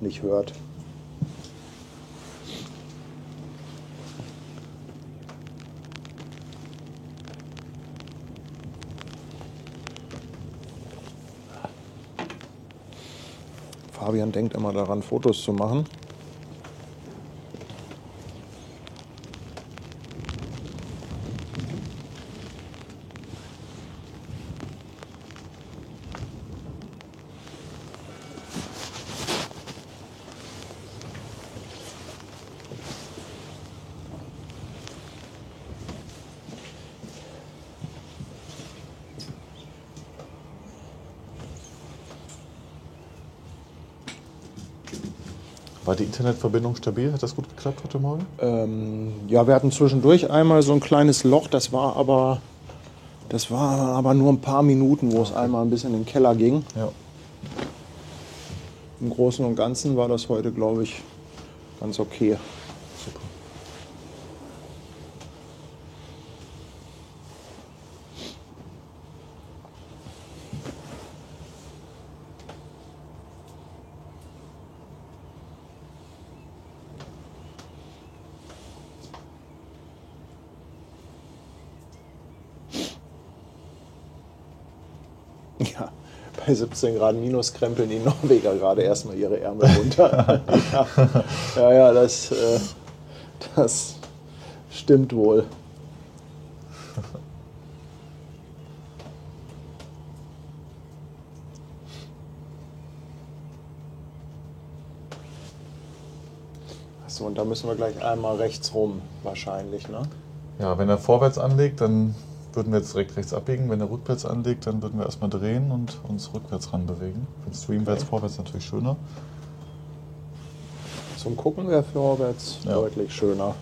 nicht hört. Fabian denkt immer daran, Fotos zu machen. War die Internetverbindung stabil? Hat das gut geklappt heute Morgen? Ja, wir hatten zwischendurch einmal so ein kleines Loch, das war aber nur ein paar Minuten, wo es einmal ein bisschen in den Keller ging. Ja. Im Großen und Ganzen war das heute, glaube ich, ganz okay. Super. bei 17 Grad minus krempeln die Norweger gerade erstmal ihre Ärmel runter. Ja, das stimmt wohl. Achso, und da müssen wir gleich einmal rechts rum wahrscheinlich, ne? Ja, wenn er vorwärts anlegt, dann würden wir jetzt direkt rechts abbiegen. Wenn er rückwärts anlegt, dann würden wir erstmal drehen und uns rückwärts ranbewegen. Wenn streamwärts, vorwärts natürlich schöner. Zum Gucken wäre vorwärts deutlich schöner.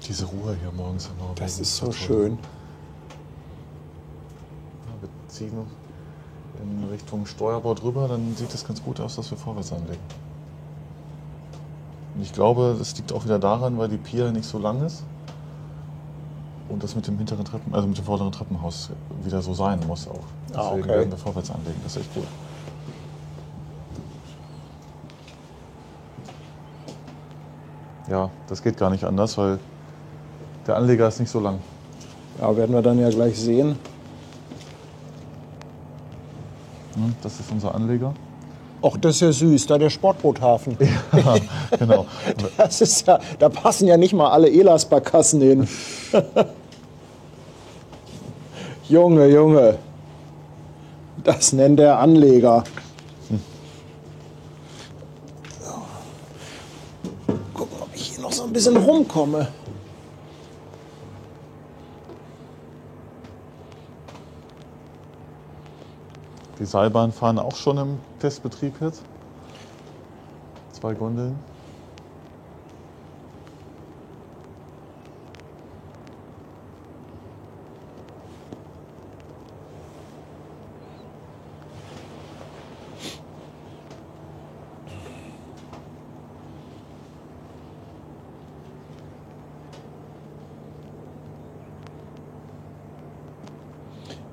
Diese Ruhe hier morgens in Norwegen. Das ist so schön. Ja, wir ziehen in Richtung Steuerbord rüber, dann sieht es ganz gut aus, dass wir vorwärts anlegen. Und ich glaube, das liegt auch wieder daran, weil die Pier nicht so lang ist und das mit dem mit dem vorderen Treppenhaus wieder so sein muss auch. Deswegen werden wir vorwärts anlegen. Das ist echt gut. Ja, das geht gar nicht anders, weil der Anleger ist nicht so lang. Ja, werden wir dann ja gleich sehen. Das ist unser Anleger. Ach, das ist ja süß, da der Sportboothafen. Ja, genau. Das ist ja, da passen ja nicht mal alle Elas-Barkassen hin. Junge, Junge. Das nennt der Anleger. So. Gucken, ob ich hier noch so ein bisschen rumkomme. Die Seilbahnen fahren auch schon im Testbetrieb jetzt. 2 Gondeln.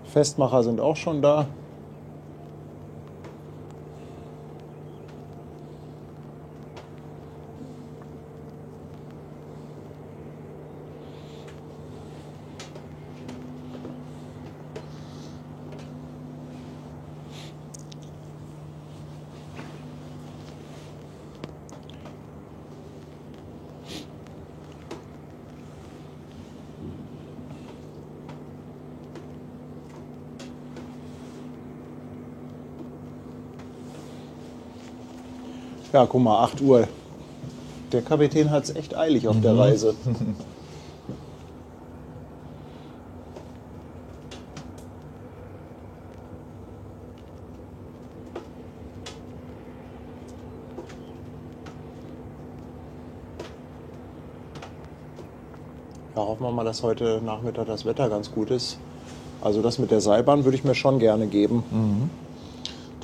Festmacher sind auch schon da. Ja, guck mal, 8 Uhr. Der Kapitän hat es echt eilig auf der Reise. Da hoffen wir mal, dass heute Nachmittag das Wetter ganz gut ist. Also das mit der Seilbahn würde ich mir schon gerne geben.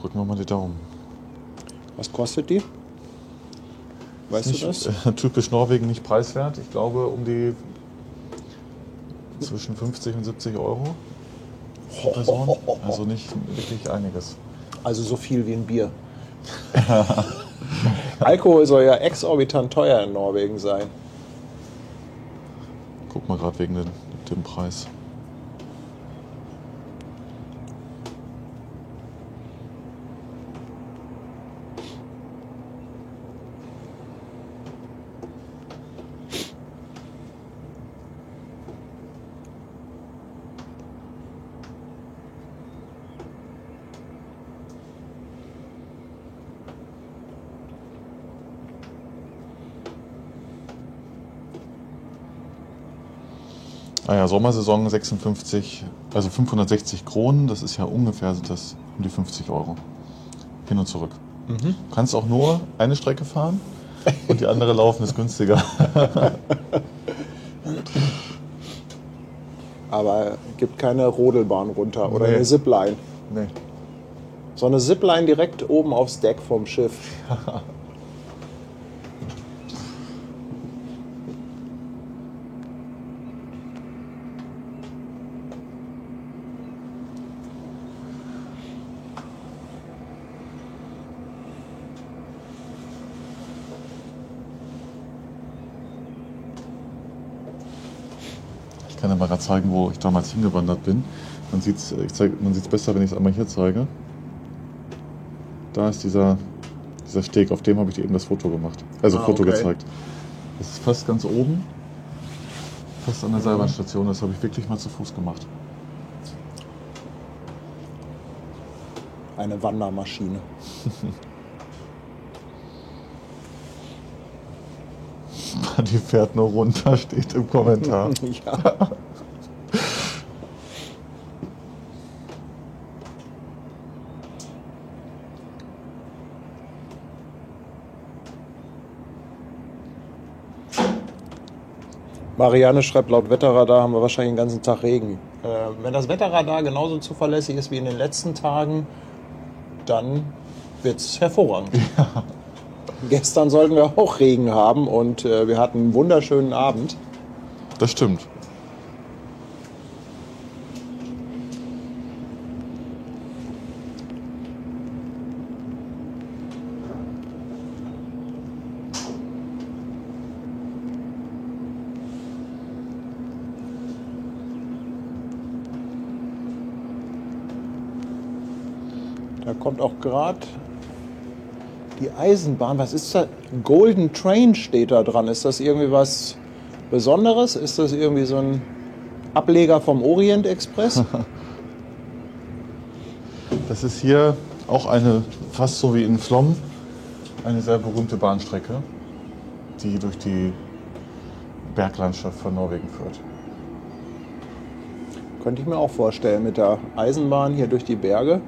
Drücken wir mal die Daumen. Was kostet die? Weißt du das? Typisch Norwegen nicht preiswert. Ich glaube um die zwischen 50 und 70 Euro pro Person. Also nicht wirklich einiges. Also so viel wie ein Bier. Alkohol soll ja exorbitant teuer in Norwegen sein. Guck mal gerade wegen dem Preis. Sommersaison 56, also 560 Kronen, das ist ja ungefähr sind das um die 50 Euro. Hin und zurück. Du kannst auch nur eine Strecke fahren und die andere laufen ist günstiger. Aber gibt keine Rodelbahn runter oder Nee. eine Zipline. Nee. So eine Zipline direkt oben aufs Deck vom Schiff. Ich kann dir mal gerade zeigen, wo ich damals hingewandert bin. Man sieht es besser, wenn ich es einmal hier zeige. Da ist dieser Steg, auf dem habe ich dir eben das Foto gemacht. Also Foto okay. gezeigt. Das ist fast ganz oben, fast an der Seilbahnstation. Das habe ich wirklich mal zu Fuß gemacht. Eine Wandermaschine. Die fährt nur runter, steht im Kommentar. Ja. Marianne schreibt, laut Wetterradar haben wir wahrscheinlich den ganzen Tag Regen. Wenn das Wetterradar genauso zuverlässig ist wie in den letzten Tagen, dann wird es hervorragend. Ja. Gestern sollten wir auch Regen haben und wir hatten einen wunderschönen Abend. Das stimmt. Da kommt auch gerade die Eisenbahn. Was ist das? Golden Train steht da dran. Ist das irgendwie was Besonderes? Ist das irgendwie so ein Ableger vom Orient Express? Das ist hier auch fast so wie in Flom, eine sehr berühmte Bahnstrecke, die durch die Berglandschaft von Norwegen führt. Könnte ich mir auch vorstellen, mit der Eisenbahn hier durch die Berge.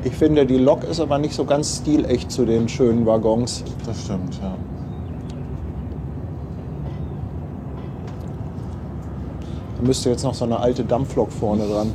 Ich finde, die Lok ist aber nicht so ganz stilecht zu den schönen Waggons. Das stimmt, ja. Da müsste jetzt noch so eine alte Dampflok vorne dran.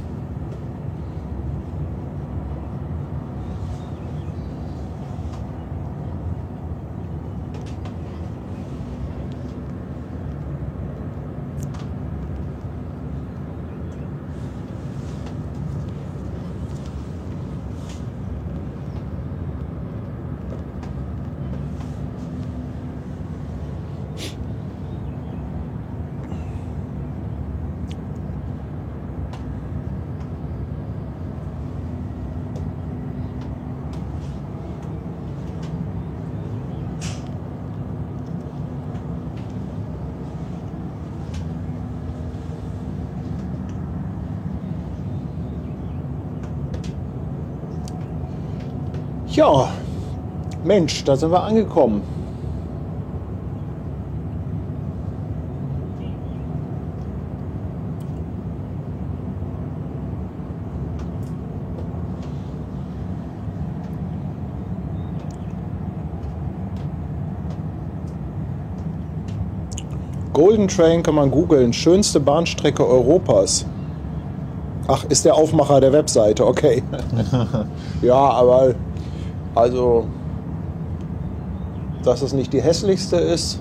Ja, Mensch, da sind wir angekommen. Golden Train kann man googeln. Schönste Bahnstrecke Europas. Ach, ist der Aufmacher der Webseite, okay. Ja, aber also, dass es nicht die hässlichste ist,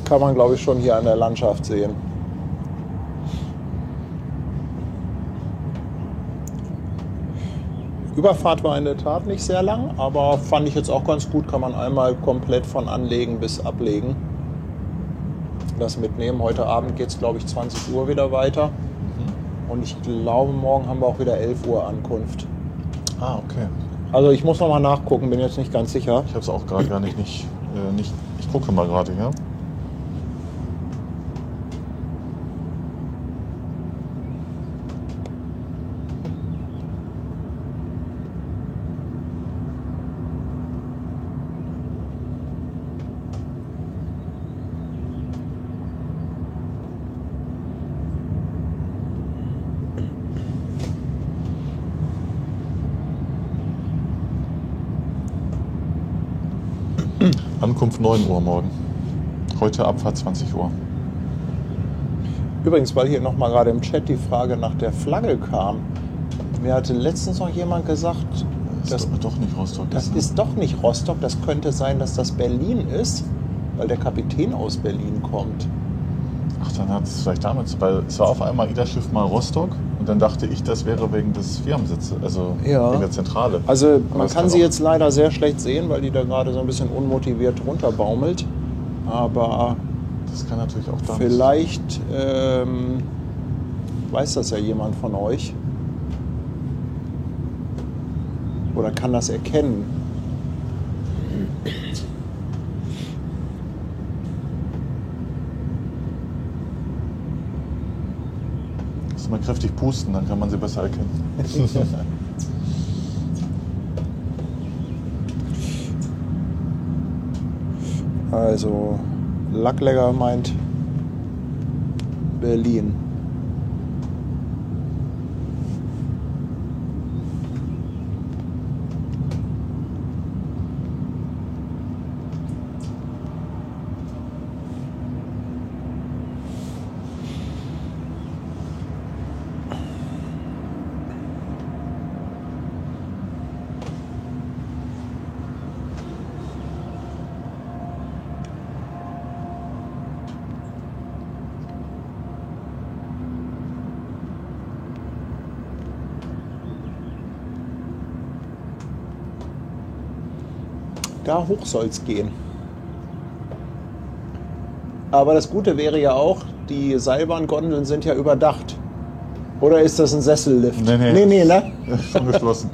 kann man glaube ich schon hier an der Landschaft sehen. Überfahrt war in der Tat nicht sehr lang, aber fand ich jetzt auch ganz gut. Kann man einmal komplett von Anlegen bis Ablegen das mitnehmen. Heute Abend geht es glaube ich 20 Uhr wieder weiter. Und ich glaube, morgen haben wir auch wieder 11 Uhr Ankunft. Ah, okay. Also ich muss noch mal nachgucken, bin jetzt nicht ganz sicher. Ich habe es auch gerade gar nicht. Ich gucke mal gerade, ja. Ankunft 9 Uhr morgen. Heute Abfahrt 20 Uhr. Übrigens, weil hier noch mal gerade im Chat die Frage nach der Flagge kam. Mir hatte letztens noch jemand gesagt, Das ist doch nicht Rostock. das ne? ist doch nicht Rostock. Das könnte sein, dass das Berlin ist, weil der Kapitän aus Berlin kommt. Ach, dann hat es vielleicht damit, weil es war auf einmal AIDA-Schiff mal Rostock und dann dachte ich, das wäre wegen des Firmensitzes, also Ja. wegen der Zentrale. Also Aber man es kann kann sie auch- jetzt leider sehr schlecht sehen, weil die da gerade so ein bisschen unmotiviert runterbaumelt. Aber Das kann natürlich auch da vielleicht weiß das ja jemand von euch. Oder kann das erkennen. Muss mal kräftig pusten, dann kann man sie besser erkennen. Also Lacklegger meint Berlin. Da hoch soll's gehen. Aber das Gute wäre ja auch, die Seilbahngondeln sind ja überdacht. Oder ist das ein Sessellift? Nee, ne? Schon geschlossen.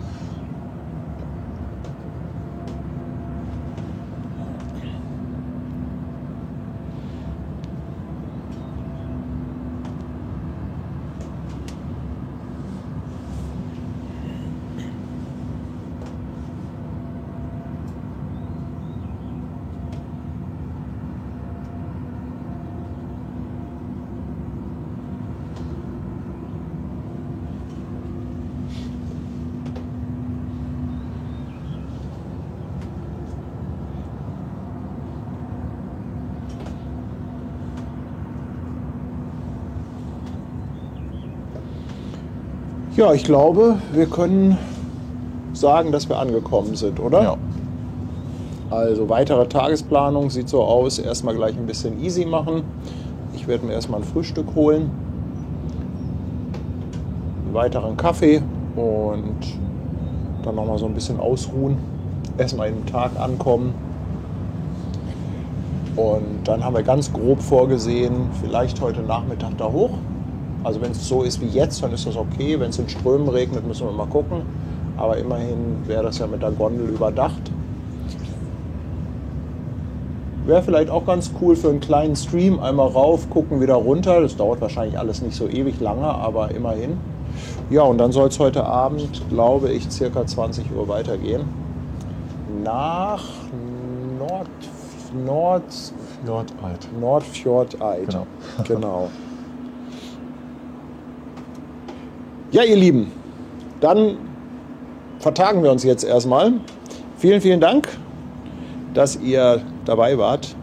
Ja, ich glaube, wir können sagen, dass wir angekommen sind, oder? Ja. Also weitere Tagesplanung sieht so aus, erstmal gleich ein bisschen easy machen. Ich werde mir erstmal ein Frühstück holen, einen weiteren Kaffee und dann nochmal so ein bisschen ausruhen. Erstmal in den Tag ankommen. Und dann haben wir ganz grob vorgesehen, vielleicht heute Nachmittag da hoch. Also wenn es so ist wie jetzt, dann ist das okay. Wenn es in Strömen regnet, müssen wir mal gucken. Aber immerhin wäre das ja mit der Gondel überdacht. Wäre vielleicht auch ganz cool für einen kleinen Stream. Einmal rauf, gucken, wieder runter. Das dauert wahrscheinlich alles nicht so ewig lange, aber immerhin. Ja, und dann soll es heute Abend, glaube ich, circa 20 Uhr weitergehen. nach Nordfjordeid. Genau. Genau. Ja, ihr Lieben, dann vertagen wir uns jetzt erstmal. Vielen, vielen Dank, dass ihr dabei wart.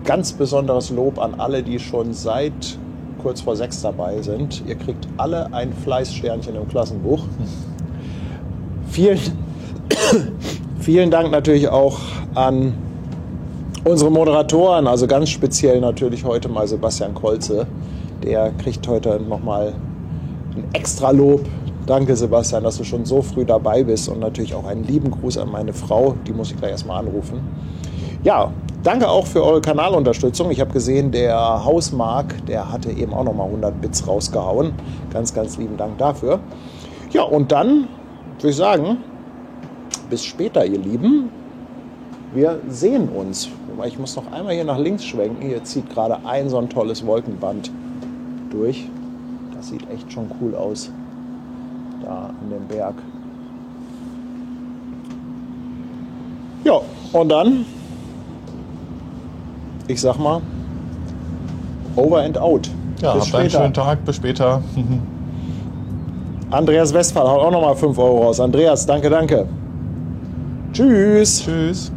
Ganz besonderes Lob an alle, die schon seit kurz vor 6 dabei sind. Ihr kriegt alle ein Fleißsternchen im Klassenbuch. Vielen Dank natürlich auch an unsere Moderatoren, also ganz speziell natürlich heute mal Sebastian Kolze. Der kriegt heute nochmal ein extra Lob. Danke Sebastian, dass du schon so früh dabei bist und natürlich auch einen lieben Gruß an meine Frau, die muss ich gleich erstmal anrufen. Ja, danke auch für eure Kanalunterstützung. Ich habe gesehen, der Hausmark, der hatte eben auch nochmal 100 Bits rausgehauen. Ganz, ganz lieben Dank dafür. Ja, und dann würde ich sagen, bis später, ihr Lieben. Wir sehen uns. Ich muss noch einmal hier nach links schwenken. Hier zieht gerade ein so ein tolles Wolkenband durch. Das sieht echt schon cool aus. Da an dem Berg. Ja, und dann, ich sag mal, over and out. Ja, habt einen schönen Tag. Bis später. Andreas Westphal haut auch nochmal 5 € raus. Andreas, danke, danke. Tschüss. Tschüss.